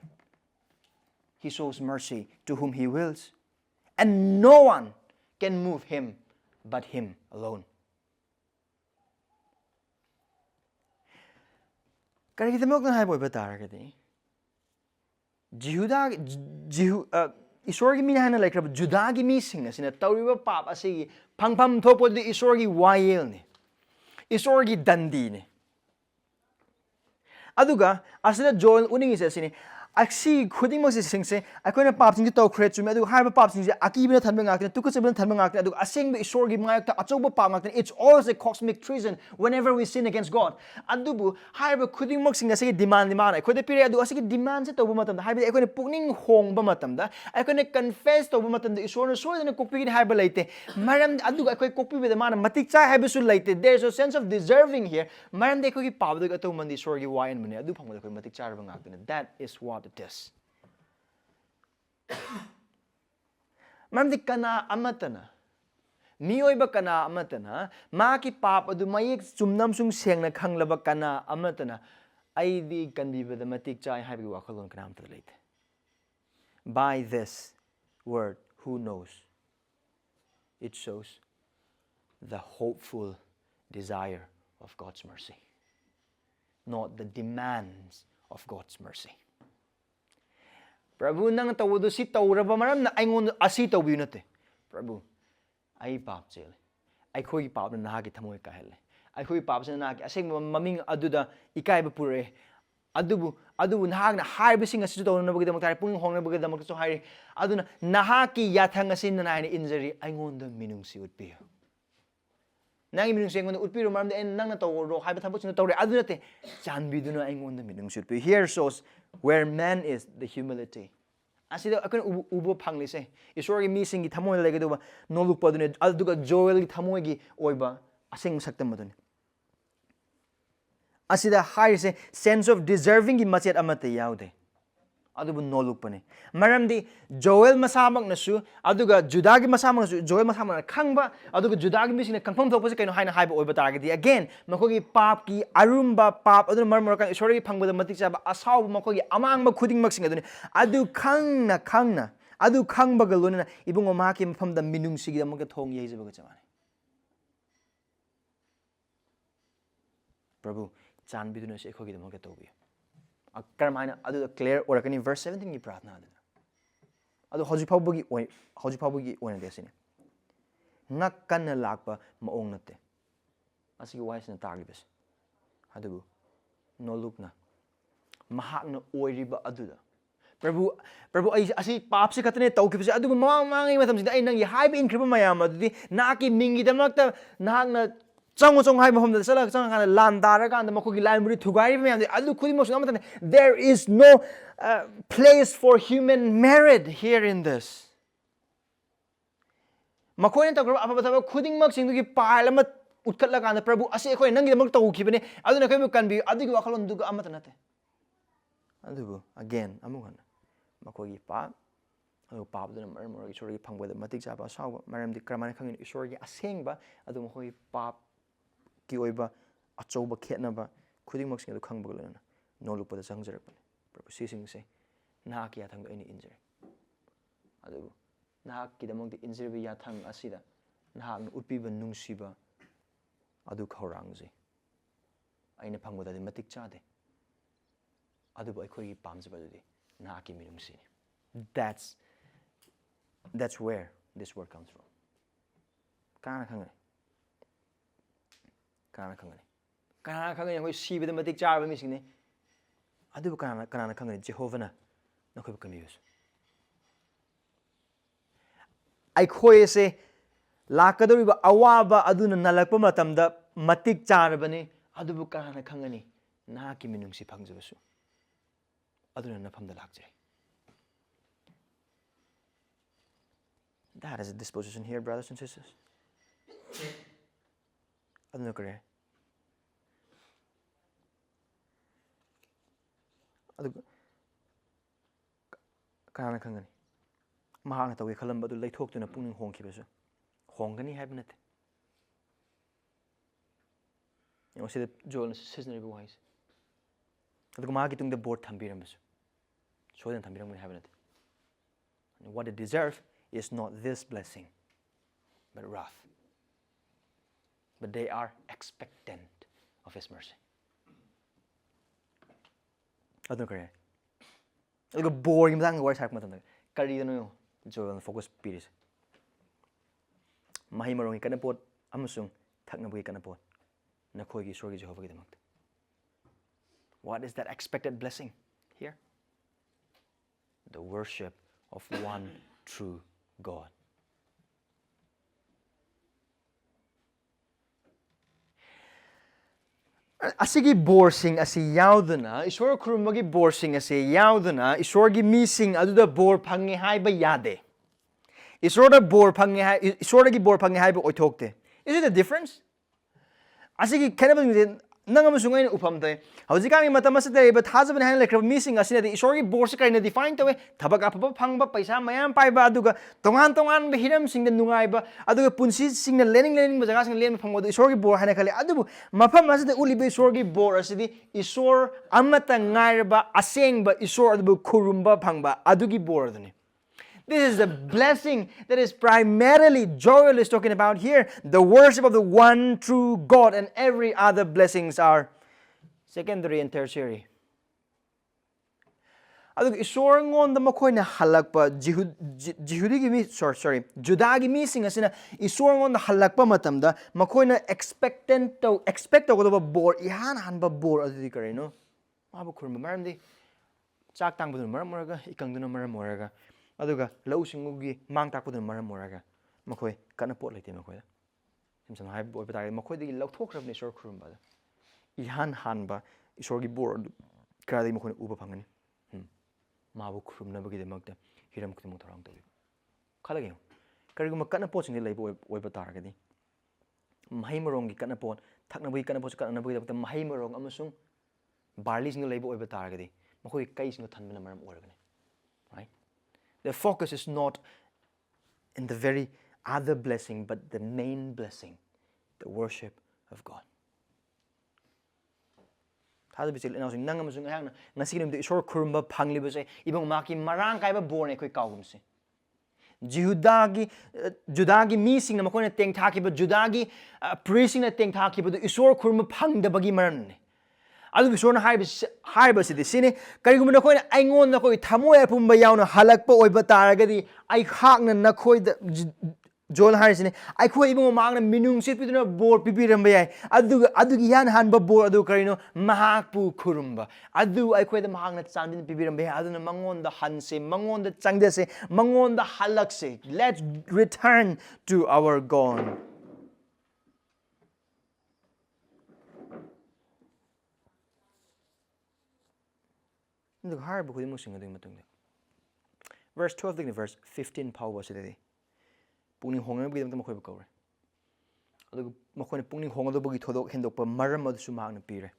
S1: He shows mercy to whom He wills. And no one can move Him but Him alone. Isorgi mi hana like Judagi mi sing asina tawriba pap asigi pangpam thopo di isorgi wael ni isorgi dandi ni aduga asina Joel uning is asini aksi khuding mo sing se akoina pap sing to khret chumi adu harba pap sing akibina thanba ngakne tukachebna thanba ngakne adu asing be isorgi ngayakta achoba pap ngakne. It's always a cosmic treason whenever we sin against God. Adubu harba khuding mo sing asigi demand akoida pire adu asigi demand se toba matam harba akoina pukning hongba matam da akoina confess toba matam da Isor so na kopi ni harba leite maram adu akoi kopi be mana matik cha harba su leite. There's a sense of deserving here. Maram de ko ki pab da to mandi Isorgi wayan mane adu phangda ko matik cha harba ngakne. That is what it is. Maramdi kana amatana miyoiba kana amatana maki pap adu mayek chumnam sung sengna khanglaba kana amatana aidi Koubibada matik chai haibi wakhalon kana amta leite. By this word, who knows, it shows the hopeful desire of God's mercy, not the demands of God's mercy. Prabhu nang tawudu si tawraba maram na aingon asi tawiu nate. Prabhu ai pap chele ai khoi pap na nahagi thamoi ka hele ai khoi pap se na aseng maming aduda ikaiba pure adubu nahag na haiba sing asi to na bagida maktar pung hong na bagida mak so hai aduna nahaki yathang asin na ni injury aingon da minungsi utpi nang minungsi aingon utpi ro maram en nang na tawro haiba thabu sin tawre adunate chanbiduna aingon da minungsi utpi. Here shows where man is the humility. Asida akon ubo phangli se Isorgi mi singi thamoi legeduba no lukpa dune aduga Joel gi thamoi gi oiba asing saktam madune. Asida high se sense of deserving gi machet amate yaude adubu no lukpane maramdi Joel masamang nasu aduga Judagi masamang nasu Joel masamang khangba aduga Judagi mi sing kangpham thokpa se kaino haina haiba oiba taragadi again makogi pap ki arumba pap adu marmor kan Isorgi phangba matik chaba asaw makogi amangba khuding mak sing adune adu khangna adu khangba galona ibungo maki mpham da minungsi gi amaka thong yeijaba ga chamane. Prabhu chanbiduna se khogi damaka tobi Karamana adu clear or can verse 17 gi pratna adu hojipaubugi oina desine ngak kan lakpa maong nate asigi wise na tagibes adu no lukna Mahak na oiriba aduda Prabhu asi pap se katne tawkibse adu mangi matam sida ai nang haiba inkriba mayam adudi naki mingi damakta nahak na chong hai mahom da sala chang kan lan dara kan da makogi library thugai mayam adu khudi mo sunga there is no place for human merit here in this makoin ta group apa ba khuding mak sing du gi pile ma utkatla kan Prabhu asi khoi nang gi damak tawkibane adu na kai kan bi adu gi wakhalon du ga amata nate adu again amuhan Makogi pa adu pa du na maram or Esorni phangba da matik cha ba saw maram di kramana khangin Esorni asengba adu makogi pa ki oiba achouba khetna ba khuding mak sing adu khangba lana no lukpa da changjar pa Prabhu sing se na ki athang ani injure adu na ki damong di injure bi yathang asida na utpi ba nungsiba adu khorang je aina phangba da matik cha de adu ba khoi pamjaba du na ki Meenungsina that's where this word comes from kana khangani khoi siba da matik cha ba mi sing ne adu kana khangani Jehovah na khoi ba kami ai khoi se lakadori ba awaba adu na nalakpa matamda matik cha bani adu kana khangani na ki Meenungsi phangjaba su that is a disposition here, brothers and sisters. Aduna kare. Adu kana khangani. Mahak na tawi khalam badu leithok tuna pungning hongkibasu. Hongani haiba nate. You see the Joel seasonary wise. Adu mahak itung the board thambiramasu. So then thambirang mun haiba nate. What they deserve is not this blessing, but wrath. But they are expectant of His mercy. Adu kare. Adu boring matang words hak matang. Kari no Joel focus piris. Mahi marong ikanapot amasung thakna bugi kanapot. Nakhoi gi Esorni Jehovah gi damak. What is that expected blessing here? The worship of one true God. Asigi borsing asi yaudana Esor kurumagi borsing asi yaudana Esorgi mising aduda bor phangi haiba yade. Esorda bor phangi hai Esorgi bor phangi haiba oithokte. Is it a difference? Asigi kanaba nangamusungain upamte haujikangi matamasate ba thajaban han lekrab missing asina the Esorni borse kaina define tawe thabak apaba phangba paisa mayam paiba aduga tongan ba hiram sing the nungaiba aduga punsi sing the lening ba jaga sing len phangba the Esorni bor hana khale adubu mafam asade ulibe Esorni bor asidi Esor amata ngairba asengba Esor adubu khurumba phangba adugi bor aduni. This is the blessing that is primarily Joel is talking about here. The worship of the one true God, and every other blessings are secondary and tertiary. Adug Esor ngonda makoina hallakpa Judagi mi sing asina Esor ngonda hallakpa matamda makoina expect to bor ihan hanba bor adudi kare no mabu khurma maramdi chak tang budun maram moraga ikangduna maram moraga aduga lau singugi mang tak budun maram moraga makoi kana pot leite makoi simsan hai boy batari makoi digi lau thok rabni Esor khurumba ihan hanba Esorgi bor kradai makoi uba phangani mabu khurumna bagi demakta hiram kumu tharang tawi khalagi kariguma kana pot sing leibo oi bataragadi mahai marong gi kana pot thakna bagi kana pot kana bagi dabta mahai marong amasung barley sing leibo oi bataragadi makoi kai sing thanbana maram oragani right. The focus is not in the very other blessing, but the main blessing, the worship of God. How do we say? Now, sing nangam sung ayang na nasikim to Esor kurumba pangli ba say ibang maki marang kaiba born ekoi kaugum se. Judagi missing na makoi na teng thaki ba Judagi praising na teng thaki ba to Esor kurumba pang da bagi maran ne. adu Esorna haiba sidi sini karigum na koina aingon na koi thamoi apumba yauna halak pa oiba taragadi ai khakna na khoi da Joel Harrison, I quit even among the Meenungsina with a board Pipirambay. Adu Yan Hanba board Adu Carino, Mahak Kurumba. I quit the Mahang that sounded Pipirambay, Adu Mangon the Hanse, Mangon the Changdese, Mangon the hallak. Let's return to our God. Look hard because the Muslim verse 12 verse 15 power was it. Pungning hongan bagi damta makoy bakaw re. Adugo makoy na pungning hongan do bagi thodok hendok pa maram adu su mahak na pire.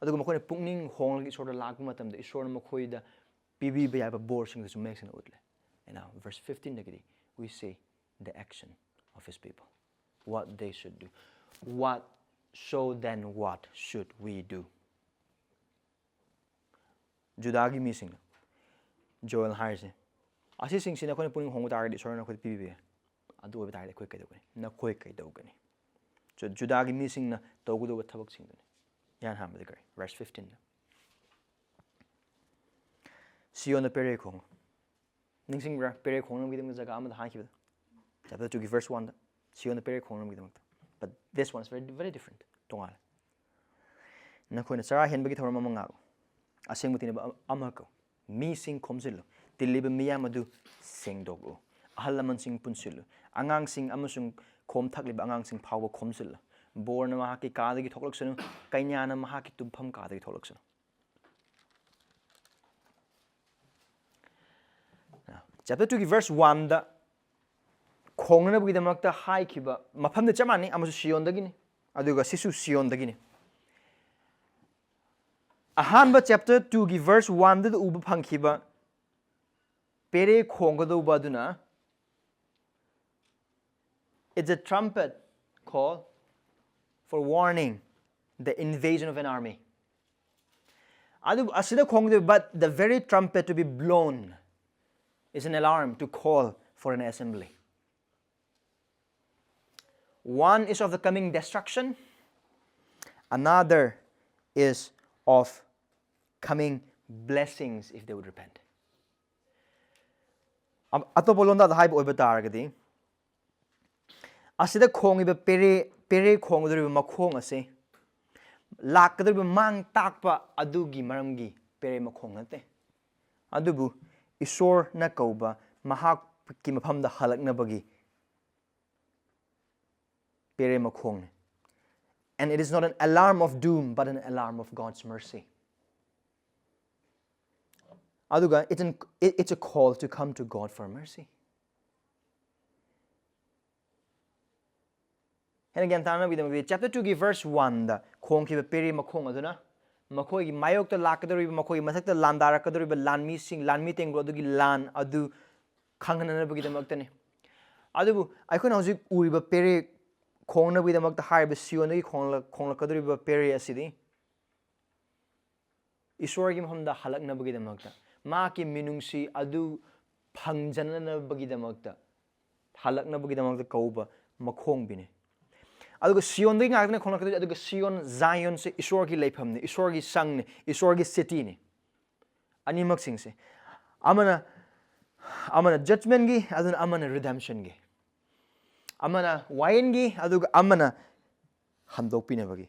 S1: Adugo makoy na pungning hongan gi sorda lag matam da Esorna makoy da Koubiba ya ba bor sing da su make na utle. And now verse 15 nagidi we see the action of his people. What they should do. So then what should we do? Judagi missing. Joel Harrison. Asi sing sina ko na pungning hongan target Esorna ko Koubiba. Adu oba target koi kai dogani na koi kai dogani so judagi missing na togudo wa thabak sing dune yan ham de gari verse 15 Sion the pere khong ningsing ra pere khong nam gidam jaga amad ha ki chapter 2 verse 1 Sion the pere khong nam gidam but this one is very very different tongal na khoi na sara hen bagi thor mamanga aseng mutin ba amako missing khomsil diliba miyam adu sing dogo halaman sing punsil angang sing amasung khom thakliba angang sing phawa khomsil borna mahaki kadagi thoklaksanu kainyana mahaki tubpham kadagi thoklaksanu chapter 2 verse 1 da khongna bugi damakta hai khiba mafam da chamani amasu Sion dagini aduga sisu Sion dagini ahanba chapter 2 gi verse 1 da ubu phangkhiba pere khongado baduna it's a trumpet call for warning the invasion of an army. But the very trumpet to be blown is an alarm to call for an assembly. One is of the coming destruction, another is of coming blessings if they would repent. Atopolonda the hype over targeti. Asida khongiba pere khongdriba makhong ase lakadriba mang takpa adugi maramgi pere makhong nate adubu Esor na Kouba Mahak ki mafam da hallak na bagi pere makhong and it is not an alarm of doom but an alarm of God's mercy. Aduga it's a call to come to God for mercy. And again, chapter 2 verse 1 da khong ki peri makhong aduna makhoi gi mayok ta lakadori makhoi masak ta landara kadori lanmi sing lanmi tengro adugi lan adu khangana bagi damak tane adu aikon hojik uriba peri khongna bagi damak ta haiba Sion gi khongla kadori ba peri asidi Esor gi mhamda hallak na bagi damak ta ma ki minungsi adu phangjanna na bagi damak ta hallak na bagi damak ta Kouba makhong bine aduga Sion ding agna khona kadu aduga Sion Zion se Esor gi lepham ne Esor gi sang ne Esor gi city ne animak sing se amana judgment gi aduna amana redemption gi amana wain gi aduga amana handok pine bagi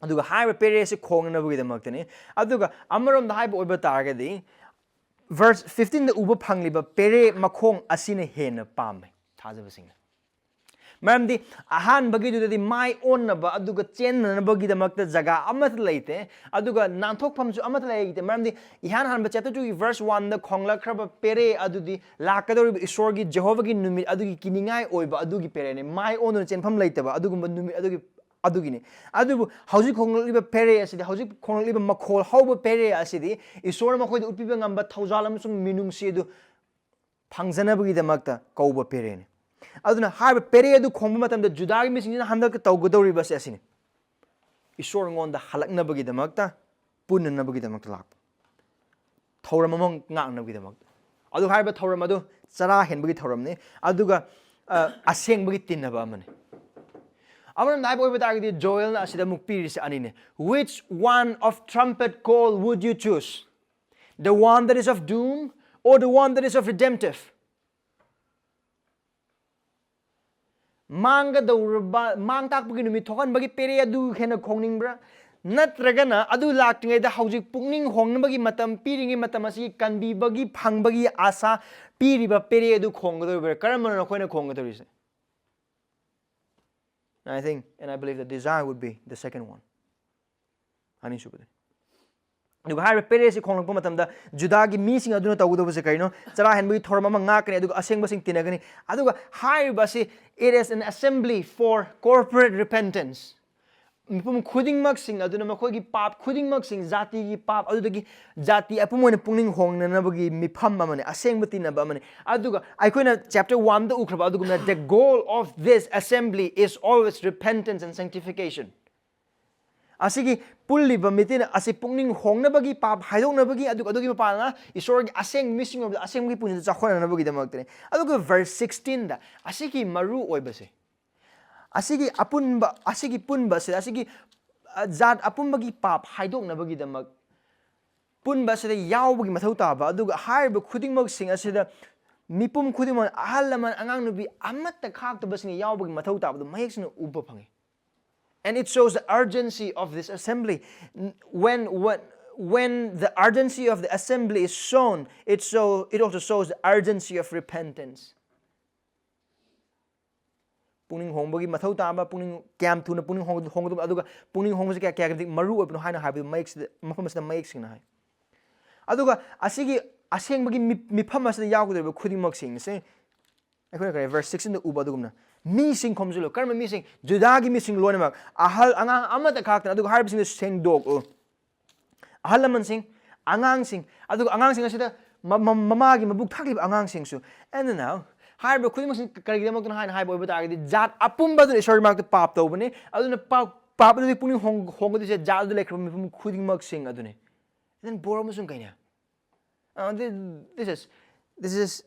S1: aduga haiba pere se khongna bagi damak tane aduga amarom da haiba oiba targadi verse 15 da uba phangliba pere makhong asine hena pam thajaba sing maramdi ahan bagi du di mai on na ba aduga chen na bagi da makta jaga amat leite aduga nanthok pham chu amat leite maramdi ihan han ba chapter 2 verse 1 da khongla khraba pere adudi lakador Esor gi Jehovah gi numit adugi kiningai oiba adugi pere ne mai on na chen pham leite ba adugum numit adugi ne adubu hauji khongli ba pere asidi hauji khongli ba makhol hauba pere asidi Esor ma khoi upiba ngamba thaujalam sung minungsi du phangjana bagi da makta Kouba pere ne aduna haiba pere adu khomba matam da judagi mising handak tawgodori bas asini Esor ngonda halakna bagi damakta punna bagi damakta lak thauram among ngakna bagi damakta adu haiba thauram adu chara hen bagi thauram ne aduga aseng bagi tinna ba amane Aman na boy batagdi Joel na sida mukpiri sa anine. Which one of trumpet call would you choose? The one that is of doom or the one that is of redemptive? Manga the mang tak pagi numi thokan bagi pere adu khena khongning bra natragana adu laktingai da haujik pungning hongna bagi matam piringi matam asi kanbibagi phangbagi asa piriba pere adu khongdo bra karamana khoina khongdo rise. I think and I believe the desire would be the second one. Ani subade. Aduga har pere si khonglak pa matamda judagi mising aduna tawudo se kaino chara henbagi thorma ma ngakani aduga aseng basing tinagani aduga har basi it is an assembly for corporate repentance. Mipum khuding mak sing aduna makhogi pap khuding mak sing jati gi pap adudagi jati apumoina pungning hongna nabagi mifam mamane aseng bati na bamane aduga aikoina chapter 1 da ukhra aduga the goal of this assembly is always repentance and sanctification. Asigi pulli ba mitin asi pungning hongna bagi pap haidok na bagi adugi mapana isor aseng missing of the aseng gi punin chakhona na bagi damak aduga verse 16 da asigi maru oibase asigi punba se asigi zat apumbagi pap haidok na bagi damak punba se yaw bagi mathau ta ba aduga harba khuding mak sing asida mipum khuding man ahalaman angang nubi amatta khak to basing yaw bagi mathau ta ba mayek sina uba phangi. And it shows the urgency of this assembly. When the urgency of the assembly is shown, it also shows the urgency of repentance. Puning hongbagi mathau taba puning kyam thuna puning hongdum aduga puning hongbasi kya kya maru oipno haina habi makes mafam asda makes sing na hai. Aduga asigi asengbagi mifam asda yagudeba khuding mak sing se akhona kare verse 16 da uba dugumna mi sing khomjulo karma mi sing judagi mi sing loinak ahal angang amata khakna aduga harb sing sing dog ahal laman sing angang sing aduga angang sing asida mamagi mabuk thakli angang sing su and now harb khuding sing karigi damak na hain hai boy batagdi jat apumba du Esorni mak pap to bane aduna pap du puni hongdu se jat du lekram mi khuding mak sing adune then bor amasung kaina this is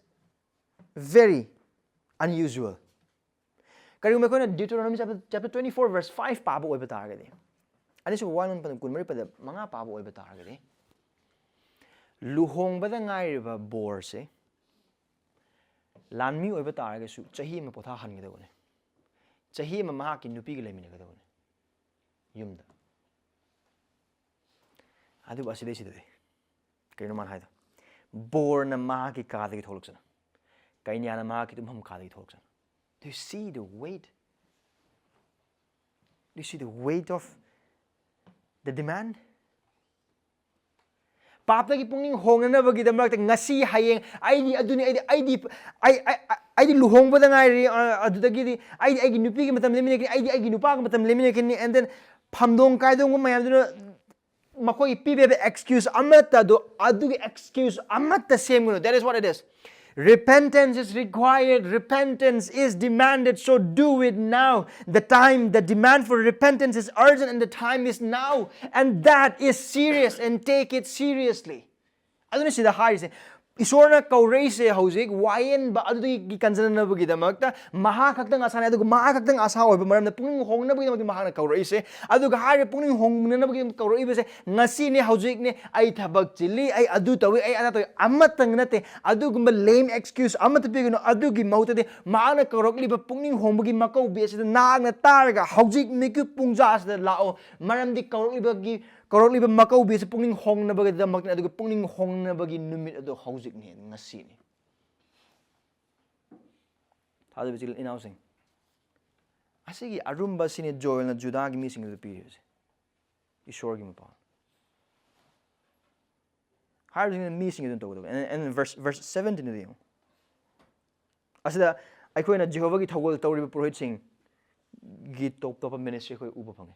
S1: very unusual. Kari umekona Deuteronomy chapter 24 verse 5 pabo oiba taragadi. Ani su wanon pan kunmari pada mga pabo oiba taragadi. Luhong bada ngairiba bor se lanmi oiba taragadi su chahi ma potha han gidawne. Chahi ma Mahak ki nupi gi lemine gadawne. Yumda. Adu baside sidade. Kari no man haida. Bor na Mahak ki kadagi tholuksana. Kainya na Mahak ki tum ham kadagi tholuksana. Do you see the weight? Do you see the weight of the demand? Paptagi pungning hongna bagi damak ngasi hayeng aidi aduni aidi luhong bada ngai adudagi aidi nupi gi matam lemine ki aidi nupa gi matam lemine ki and then phamdong kaidong mayam duna makoi pibe excuse amata do adugi excuse amata same gono. That is what it is. Repentance is required. Repentance is demanded. So do it now. The demand for repentance is urgent and the time is now. And that is serious and take it seriously. I don't see the highest. Esorna kaurese hojik wayen ba adu gi kanjana bagi damakta Mahak haktang asana adu Mahak haktang asa oiba maram na pungning hongna bagi damakta Mahak na kaurese adu ga har pungning hongna bagi kaurei bese ngasi ne hojik ne ai thabak chili ai adu tawi ai ana toy amatang nate adu gumba lame excuse amat pigino adu gi mauta de Mahak na kaurokli ba pungning hongbagi Makou bese na na targa hojik miku pungja as lao maram di kaurokli bagi korokli ba Makou bi sa pungning hong na bagi damak na aduga pungning hong na bagi numit ado haujik ni ngasi ni. Thada bisil inausing. Asigi arumba sini Joel na Judah gi missing the periods. Isor gi mapa. Hiring missing ito to and verse 17 ni dio. Asida aikoy na Jehovah gi thawol tawri purohit sing gi top ministry ko uba pangi.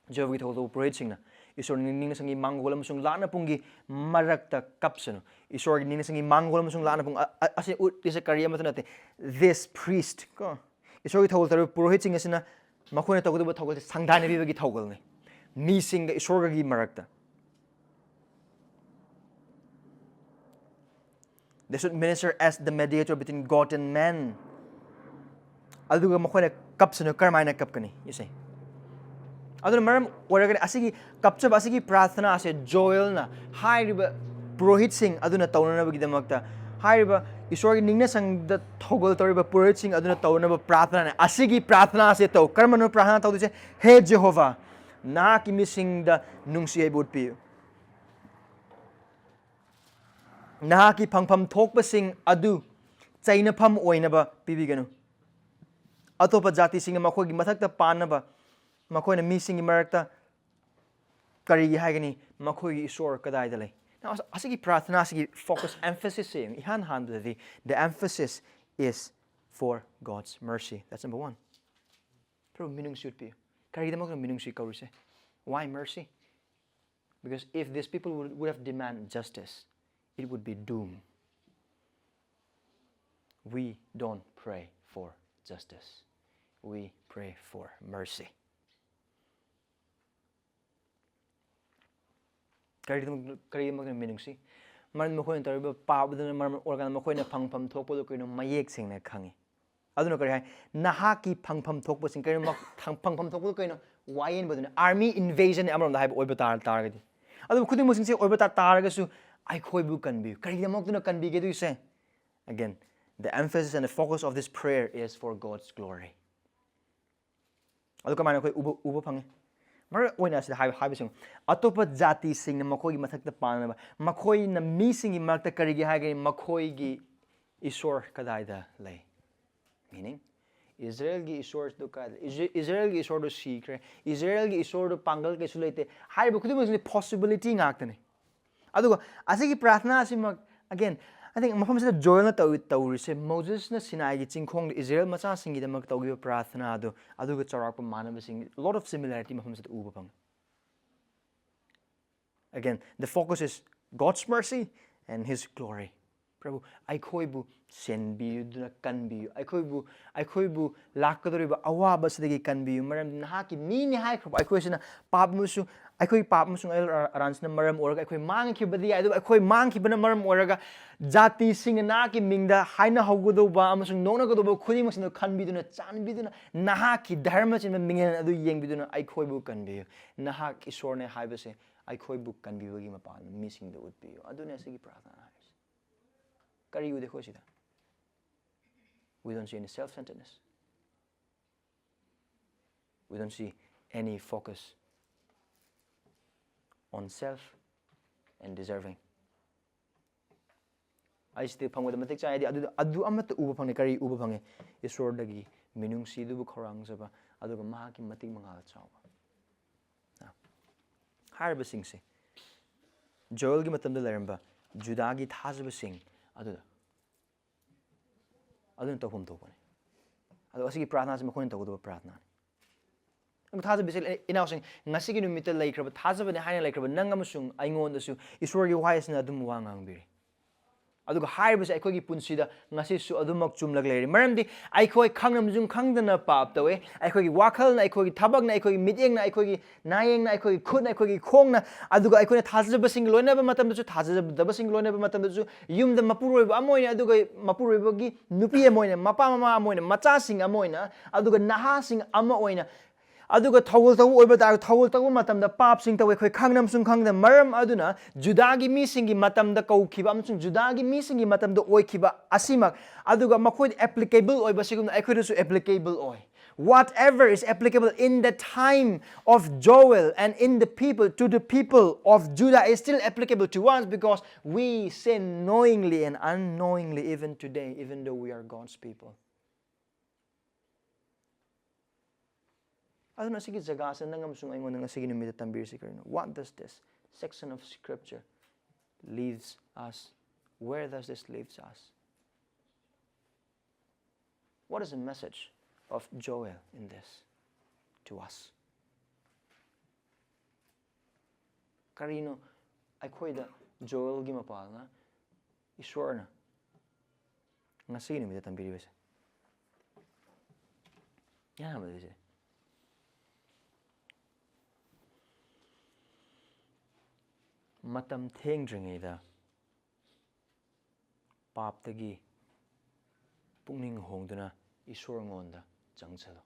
S1: Jehovah kita tahu purohit sing na Esorni nina sangi manggol amasung lana pungi marakta kapsano Esorni nina sangi manggol amasung lana pung asi isa karya mata nate this priest ko Esorni tahu taru purohit sing asina Makou na tahu tahu tahu sangdani bibagi tahu ni missing Esorni marakta. They should minister as the mediator between God and man. aduga makhoi kapsano karmaina kapkani you say aduna maram oraga asigi kapchaba asigi prathana ase joel na hairiba purohit sing aduna taunana bidamakta hairiba Esorni ningna sang da thogol toriba purohit sing aduna taunaba prathana asigi prathana ase to karmano prathana to dise he Jehovah na ki missing da nungsibada pi na ki phangpham thokpa sing adu chainapham oinaba pibiganu atopa jati sing makhoi gi mathakta panaba makhoi na mi sing gi marakta kari gi haigani makhoi gi isor kadai da lei now asigi prathana asigi focus emphasis saying ihan han the emphasis is for God's mercy. That's number one. Pero minung should be kari da makhoi minung si kaurise why mercy? Because if these people would have demand justice, it would be doom. We don't pray for justice. We pray for mercy. Kari magna minungsi. Maran makoy na tariba paabdo na maran organ makoy na pangpam thokpo do koy no mayek sing na khangi. Aduna kari hai nahaki pangpam thokpo sing kari mak pangpam thokpo do koy no wayen baduna army invasion amram da hai oiba tar targadi. Adu khuding mo sing se oiba tar targasu ai khoi bu kan bi. Kari da mak do na kan bi ge do say. Again, the emphasis and the focus of this prayer is for God's glory. Adu kamana koy ubo phangi. Mar oina sida hai sing atopa jati sing na makhoi gi mathakta panaba makhoi na mi sing gi makta kari gi hai gi makhoi gi isor kadai da lei. Meaning Israel gi isor do ka Israel gi isor do secret Israel gi isor do pangal ke sulaite hai bu khudum ni possibility ngak tane adugo asigi prathna asim again I think mafam sida joel na tawi se Moses na Sinai gi chingkhong Israel macha singi da mak tawi prathna adu adugo charak pa manaba sing a lot of similarity mafam sida uba pang again the focus is God's mercy and his glory. Prabhu ai khoi bu sen bi duna kan bi ai khoi bu lakadori ba awa ba sidagi kan bi maram na ki mi ni hai ai khoi sina pap musu ai khoi pap musu arans na maram oraga ai khoi mang ki badi ai khoi mang ki bana maram oraga jati sing na ki mingda haina hogodo ba amasung nona godo ba khudi masina kan bi duna chan bi duna na ki dharma chin mingen adu yeng bi duna ai khoi bu kan bi na ki Esorni hai ba se ai khoi bu kan bi gi ma pa missing the would be aduna sigi prathana. We don't see any self-centeredness. We don't see any focus on self and deserving. I still pang with the matik chai adu amat uba pang kari uba pang Esor dagi Meenungsina du khorang saba adu Mahak ki matik mangal chawa. Now, harba sing se Joel gi matam da leramba Judah gi thazaba sing aduna tawhum tawpani adu asigi prathna se makhoi tawdo prathna am thaza bisel inaw sing ngasigi numita laikraba thaza bane haina laikraba nang amasung aingon dasu Esorni wise na dum wangang bi aduga haibase aikogi punsida ngasi su adumak chumlag leri maramdi aikoi khangnam jung khangdana pap tawe aikogi wakhal na aikogi thabak na aikogi miteng na aikogi nayeng na aikogi khut na aikogi khong na aduga aikoi thajaba sing loinaba matam da su thajaba sing loinaba matam da su yumda mapuroi ba amoina aduga mapuroi bagi nupi amoina mapa mama amoina macha sing amoina aduga naha sing ama oina aduga thawul tawu oiba da thawul tawu matam da pap sing tawe khoi khangnam sung khangda maram aduna Judah gi mi sing gi matam da kaukiba amsung Judah gi mi sing gi matam da oikiba asimak aduga makhoi applicable oiba sigum akhoi su applicable oi whatever is applicable in the time of Joel and in the people to the people of Judah is still applicable to us because we sin knowingly and unknowingly even today even though we are God's people. Aduna sige jaga sa nangam sung aingon nga sige numita tambir sikarino. What does this section of scripture leaves us? Where does this leaves us? What is the message of Joel in this to us? Karino ay koida Joel gi mapal na Esorna nga sige numita tambir wese. Yan naman dise. Matam thengdringida Paptagi pungning hongduna Esor ngonda changchalo.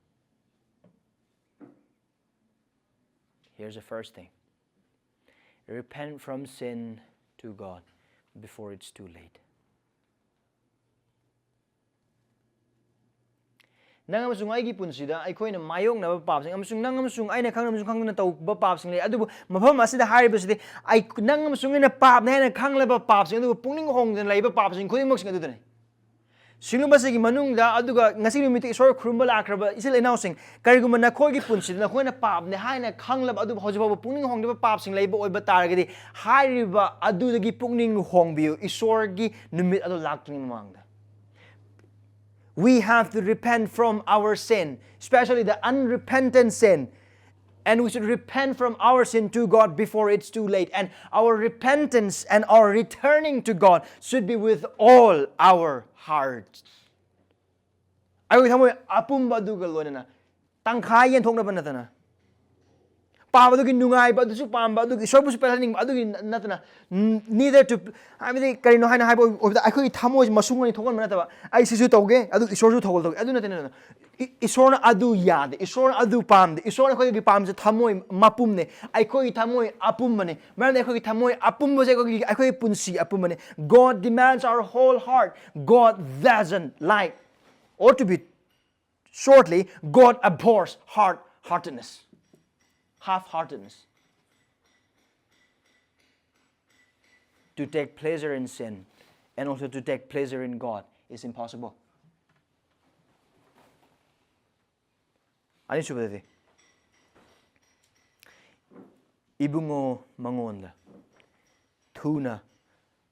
S1: Here's the first thing. Repent from sin to God before it's too late. Nang amasung ai gi punsida aikhoina mayong na papsing amasung nang amasung ai na khang amasung khang na tau ba papsing le adubu mafam asida haribasidi ai nang amasung na pap na na khang leba papsing adubu pungning hong den leiba papsing khuding mak sing adu dane Silumasi gi manung da aduga ngasi limiti isor khurumba lakraba isil announcing kariguma na khoi gi punsida na khoi na pap ne hai na khang leba adu hojiba pungning hong de papsing leiba oiba taragadi hariba adu gi pungning hong biu isor gi numit adu laktring mamangda. We have to repent from our sin, especially the unrepentant sin. And we should repent from our sin to God before it's too late. And our repentance and our returning to God should be with all our hearts. Ayo thamoi apumbaga loinana tangkhai yen thokna banatana. Pabadugi nungaiba adusu pamba adugi isorbusu pelaning adugi natana neither to I mean karino haina haibo obda akoi thamoi masungani thokan manataba ai sisu tauge adu isorju thogol tauge adu natena isorna adu yade isorna adu pamde isorna khoi gi pamje thamoi mapumne aikoi thamoi apummane marane khoi thamoi apumbose khoi aikoi punsi apummane. God demands our whole heart. God doesn't like, or to be shortly, God abhors half-heartedness. To take pleasure in sin and also to take pleasure in God is impossible. Ani subade ibungo mangonda thuna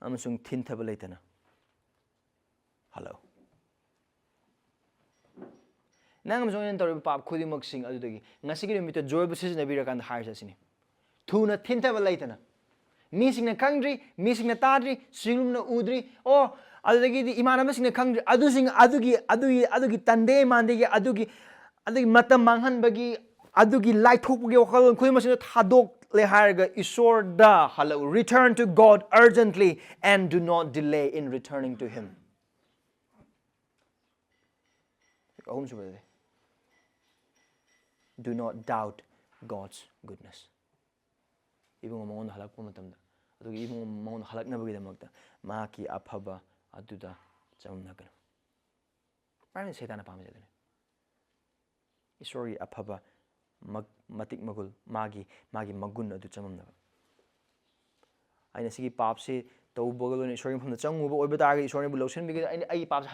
S1: amasung thintabalaitana. Hello. Nang amasung yen tori pap khudi mak sing adudagi ngasi gi mita joy busis na bira kan har jasini thuna thintabalaitana mi sing na kangdri mi sing na tadri singum na udri o adudagi di imana sing na kangdri adu sing adugi tande mandegi adugi matam manghan bagi adugi light thokpugi wakal khoi masing thadok le harga isor da hello. Return to God urgently and do not delay in returning to Him. Do not doubt God's goodness. Ibung amon halak po matamda adugi ibung amon halak na bagi damakta maki aphaba aduda chamna kana parang setan na pamje dane isori aphaba matik magul magi magun adu chamamna aina sigi papse tawbagalo isori phumna changuba oiba targa isori bu lotion bigi ai papse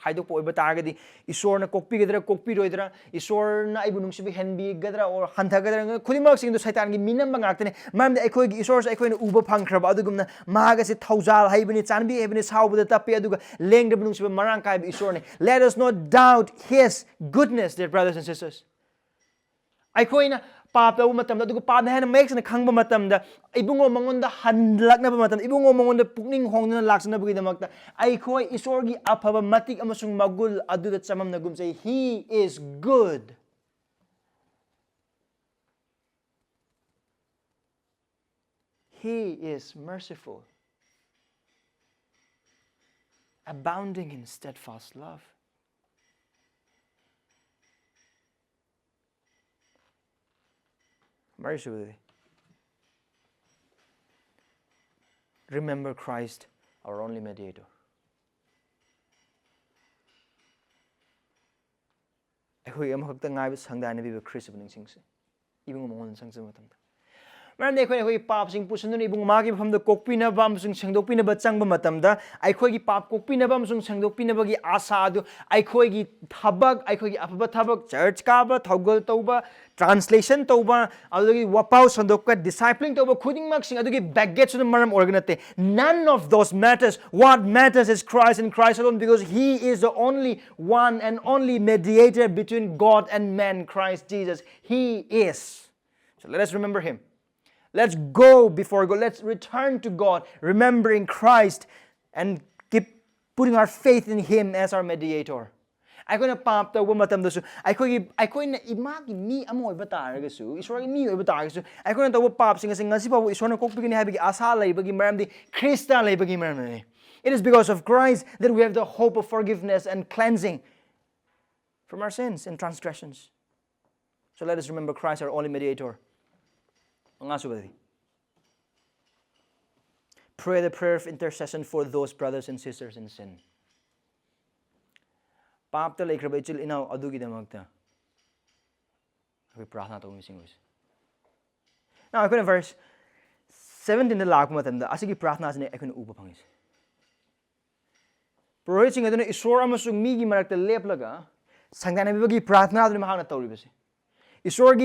S1: haidok oiba targa di isorna kokpi gedra kokpi roidra isorna ai bu nungsibi henbi gedra or hantha gedra khudimak sing do saitan gi minam bangaktene mamde aikoi gi isor aikoi na uba phangkhraba adugumna maga se thaujal haibani chanbi hebani saubuda tapi aduga lengde bu nungsibi marang kaiba isorne. Let us not doubt His goodness, dear brothers and sisters. Aikoina pap tawu matamda aduga pap na hena makes na khangba matamda ibungo mangonda hanlakna ba matamda ibungo mangonda pukning hongna laksna bagi damakta aikoi isorgi aphaba matik amasung magul aduda chamamna gumsai He is good. He is merciful, abounding in steadfast love. Remember Christ, our only mediator. Aikoi amhakta ngaiba sangdana biba Christ ningsingse ibung mongon sangse matamda marane aikoi pap sing pusunun ibung magi famda kokpina ba amsung sengdokpina ba changba matamda aikoi gi pap kokpina ba amsung sengdokpina ba gi asa adu aikoi gi thabak aikoi gi apaba thabak church ka ba thogol toba translation toba adugi wapau sandokka discipling toba khuding mak sing adugi baggage sun maram organate. None of those matters. What matters is Christ and Christ alone, because He is the only one and only mediator between God and man, Christ Jesus. He is. So let us remember Him. Let's go before God. Let's return to God, remembering Christ and keep putting our faith in Him as our mediator. Aikoi pap tawu matamdasu aikoi na imagi mi amo oiba taragasu isorgi mi oiba taragasu aikoi tawu pap sing asing ngasi pabu isorna kokpigini habigi asa laibagi maramdi Krista laibagi maramni. It is because of Christ that we have the hope of forgiveness and cleansing. from our sins and transgressions. So let us remember Christ, our only mediator. Pray the prayer of intercession for those brothers and sisters in sin. Papta leikraba ichil inau adugi damakta. We prarthana tawmi singos. Now I couldn't verse 17 the lak matamda asigi prarthana sine I couldn't upa phangis. Purohit sing aduna Isor amasung mi gi marakta leplaga sangdanabibagi prarthana aduna mahana tawribase. Isor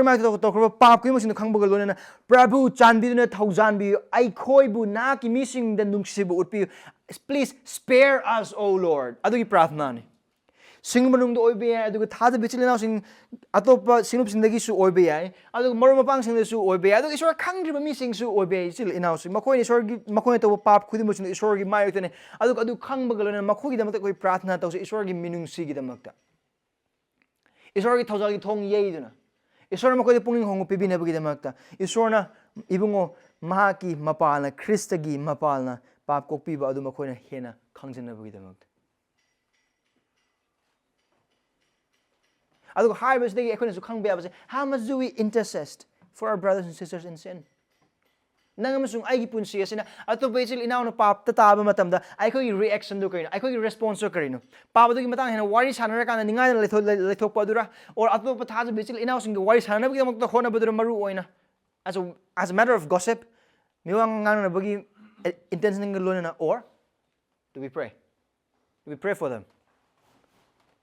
S1: marakta tawkraba pap ki masing khangbaga loinana Prabhu chanbiduna thaujanbi ai khoibu na ki mising the nungsibu utpi. Please spare us, O Lord. Adugi prarthana ni. Sing manung do oibe ay adugi thada bichil na sing atopa sinup sindagi su oibe ay adugi marumapang sing su oibe ay adugi isor khangdriba mi sing su oibe ay sil inaw sing makoi ni isor gi makoi to pap khudi mo sing isor gi mai tene adu khangbaga lona makoi gi damakta koi prarthana tawse isor gi minungsi gi damakta isor gi thauja gi thong yei duna isor makoi de punging hongu pibina bagi damakta isorna ibungo Mahaki mapalna Kristagi mapalna Pap Koubiba adu makoina hena khangjana bagi damakta adu harvest degi ekona su khangbe abase how much do we intercede for our brothers and sisters in sin nangamasung aigi punsi asina atu bechil inaw na pap ta taba matamda aikoi reaction do kaino aikoi response do kaino pap adu gi matang hena wari sanara kana ningai lethok padura or atu pa thaja bechil inaw sing wari sanana bagi damakta khona badura maru oina as a matter of gossip miwang ngana bagi intention loinana or do we pray? Do we pray for them?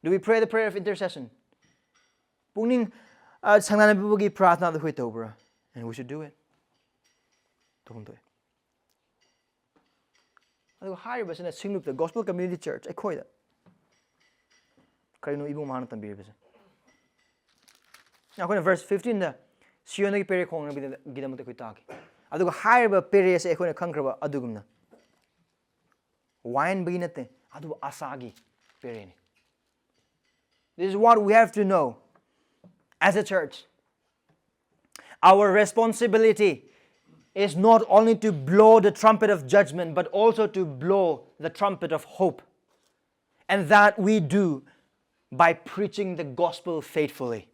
S1: Do we pray the prayer of intercession? Pungning sangnana bibagi prarthana the huitobra and we should do it. Tumto. Adu higher bas na singlup the gospel community church I koi that. Karino ibung mahana tambir bas. Now when verse 15 the Sionagi pere khong na gidamata koi taki. Adu higher ba pere se ekona khangraba adugumna. Wine beginate adu asagi pere ni. This is what we have to know as a church. Our responsibility is not only to blow the trumpet of judgment but also to blow the trumpet of hope. And that we do by preaching the gospel faithfully.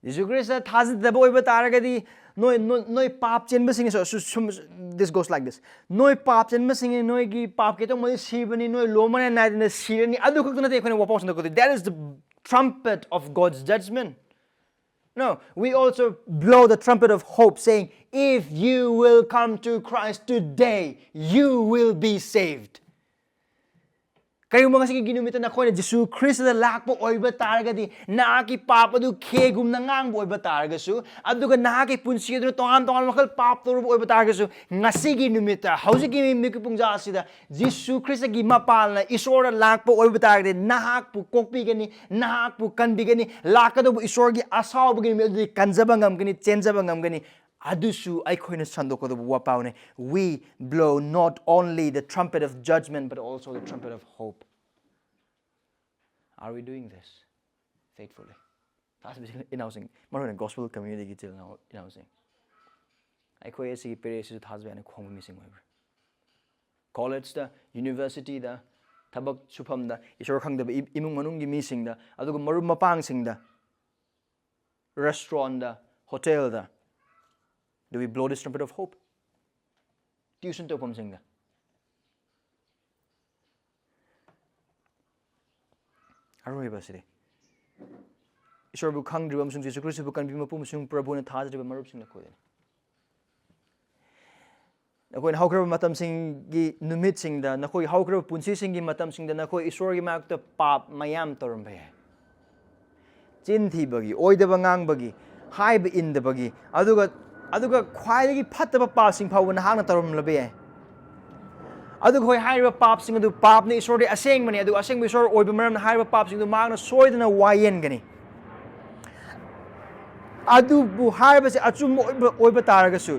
S1: This goes like this. Noi pap chen masing noi gi pap ke to moi sibani noi lomana na na sirani adu khok na te khone wapos na ko that is the trumpet of God's judgment. No, we also blow the trumpet of hope saying if you will come to Christ today you will be saved. Kayo mga sige ginumitan ako na Jesu Christ na lakpo oiba taragadi naaki papadu kegum na ngang oiba taragasu aduga naaki punsiyo do tongan makal paptoro oiba taragasu ngasigi numita hausigi mikupungja asida Jesu Christ gi mapal na isor lakpo oiba taragadi nahak pu kokpigani nahak pu kanbigani lakado bu isor gi asaw bugini kanjabangam gani chenjabangam gani adusu aikhoina sandoko do wapaune we blow not only the trumpet of judgment but also the trumpet of hope. Are we doing this faithfully? That's basically announcing marang gospel community gitil now announcing aikhoi si peresu thasbe ana khong missing over college da university da thabak sufam da isor khang da imung manung gi missing da aduga marum mapang sing da restaurant da hotel da. Do we blow this trumpet of hope? Tuition to pamsing da. Aroi ba sire. Isor bu khang dribam sung Jesu Christ bu kan bima pum sung Prabhu na thaj driba marup sing na ko den. Nakoi hawkra matam sing gi numit sing da nakoi hawkra punsi sing gi matam sing da nakoi isor gi mak to pap mayam torum ba. Chin thi bagi oida bangang bagi hai ba in da bagi aduga khwaidagi phattaba pap sing phaw na hangna tarum labe adu khoi hairiba pap sing adu pap ni isor de aseng mani adu aseng isor oiba maram na hairiba pap sing du magna soidana wayen gani adu bu hairiba se achum oiba taraga su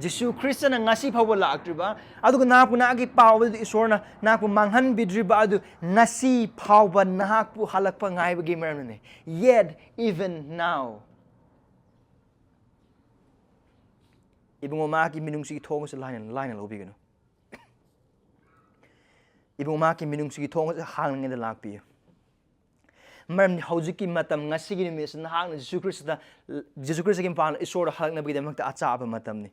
S1: Jesu Christ na ngasi phaw laktriba adu na pu na gi paw du isor na pu manghan bidriba adu ngasi phaw ba na pu halak pa ngai ba gi maram ne yet even now ibungo maki minungsi thong sa line lobigano ibung Mahakki minungsigi thong hangningda lakpiyo maram hojiki matam ngasigi nimis nahang Jesu Christ gi pan isor halakna bigi demakta achaba matamni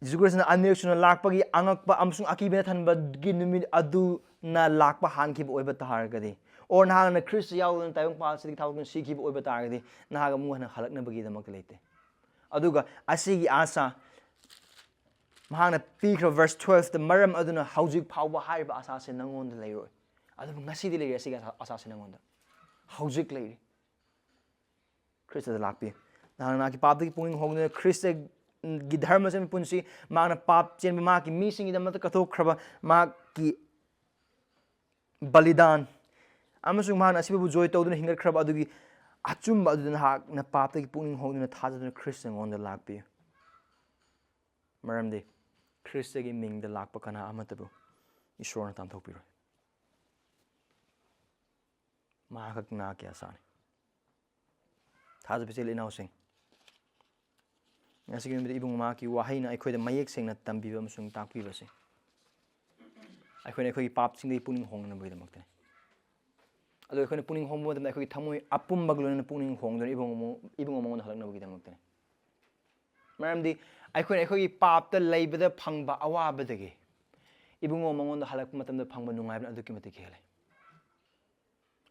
S1: Jesu Christ na anirsuna lakpagi angakpa amsung akibe thanba gi numit adu na lakpa hanki bo oiba tahargadi or nahang na Christ yaw tayong pa sidi thawgun siki bo oiba targadi nahaga mu na halakna bigi demakta leite aduga asigi asa mahana pikro verse 12 the maram aduna hojik phawba haiba asase nangon leiroi adu ngasidi leire asiga asase nangon hojik leire Christ da lakpi nahang na ki papdi punging hongna Christ gi dharma sem punsi magna pap chen ma ki missing ida mata kathok khraba ma ki balidan amasung magna asibu joy tawduna hingar khraba adugi achum aduna hak na pap ki punging hongna thajaduna Christ on the lakpi maramdi Christ gi ming da lakpa kana amatabu Esorni tam thokpiro Mahak na kya sani thajab pisel inausing Ngasigi numit ibung Mahakki wahai na aikhoida mayek sengna tambiba amasung takpiba se aikhoina aikhoigi pap singdei puning hongna bagi damakte ado aikhoina puning hongbo damda aikhoigi thamoi apumbaga loinana puning hongdona ibung amon halakna bagi damakte maramdi aikhoina aikhoigi papta leibada phangba awabadagi ibung amon halakpa matamda phangba nungaibna aduki matik hele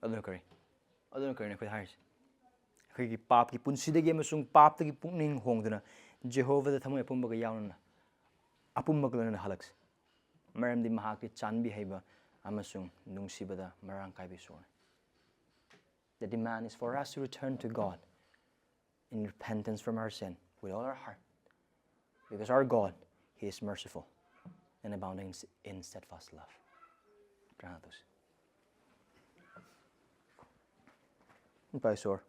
S1: aduna kari na khoi haris khoi pap ki punsidagi amasung pap tagi puning hongduna Jehovah da thamoi apumbaga yawnana apumbaga loinana hallak maramdi Mahakki chanbiheiba amasung nungsibada marang kaiba Esorni. The demand is for us to return to God in repentance from our sin with all our heart, because our God, He is merciful and abounding in steadfast love. Granados. Paisor.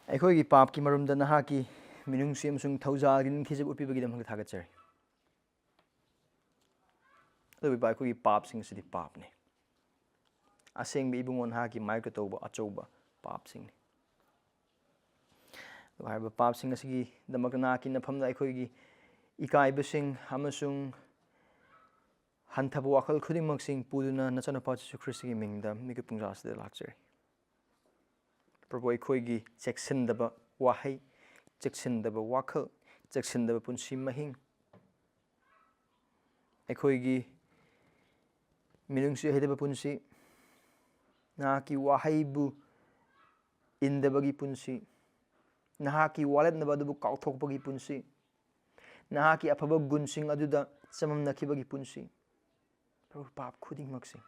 S1: Aikhoigi papki marumda nahaki minungsi amasung thaujagi ningthijab utpibagi damhang thagatsari. Adu bai aikhoigi pap sing sidi pap ne. Aseng bi ibungon haki maika toba achouba pap sing ne. Haiba pap sing asigi damak naki nafamda aikhoigi ikaiba sing amasung hanthaba wakhal khudingmak sing puduna nachanapa Jesu Christ gi mingda miki pungjas de lakchari. Prabhu aikhoigi cheksindaba wahai cheksindaba wakhal cheksindaba punsi mahing aikhoigi minungsi hedaba punsi nahaki wahaibu indabagi punsi nahaki waletnaba adubu kauthokpagi punsi nahaki afaba gunsing aduda chamamnakibagi punsi Prabhu pap khudingmak sing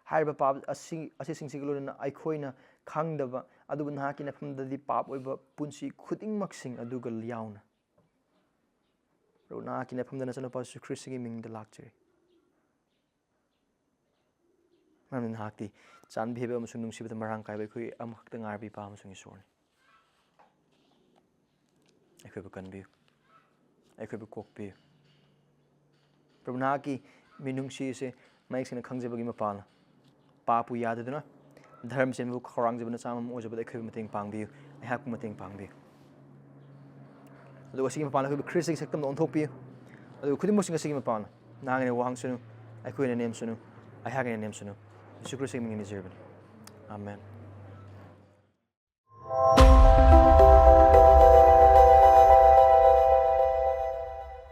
S1: haiba pap asi singsiglo na aikhoina khangdaba adubu nahaki nafamdadi pap oiba punsi khudingmak sing aduga yauna Prabhu nahaki nafamda nachanapa Jesu Christ gi mingda lakchari maram nahakti chanbiheiba amasung nungsibada marang kaiba khoi amakta ngarbi pa amasung Esorni aikhoiba kanbiu aikhoiba kokpiu Prabhu nahaki minungsi se mayek singna khangjabagi mapala papu yadaduna dharma senbu kharangjabana chamam ojabada aikhoiba mateng pangbiu aihakpu mateng pangbiu adu asigi mapala aikhoiba Christ gi saktam onthokpiu adu khudimok sing asigi mapala nangane wahangsunu aikhoina nemsunu aihakane nemsunu Jesu Christ gi mingni jirbani amen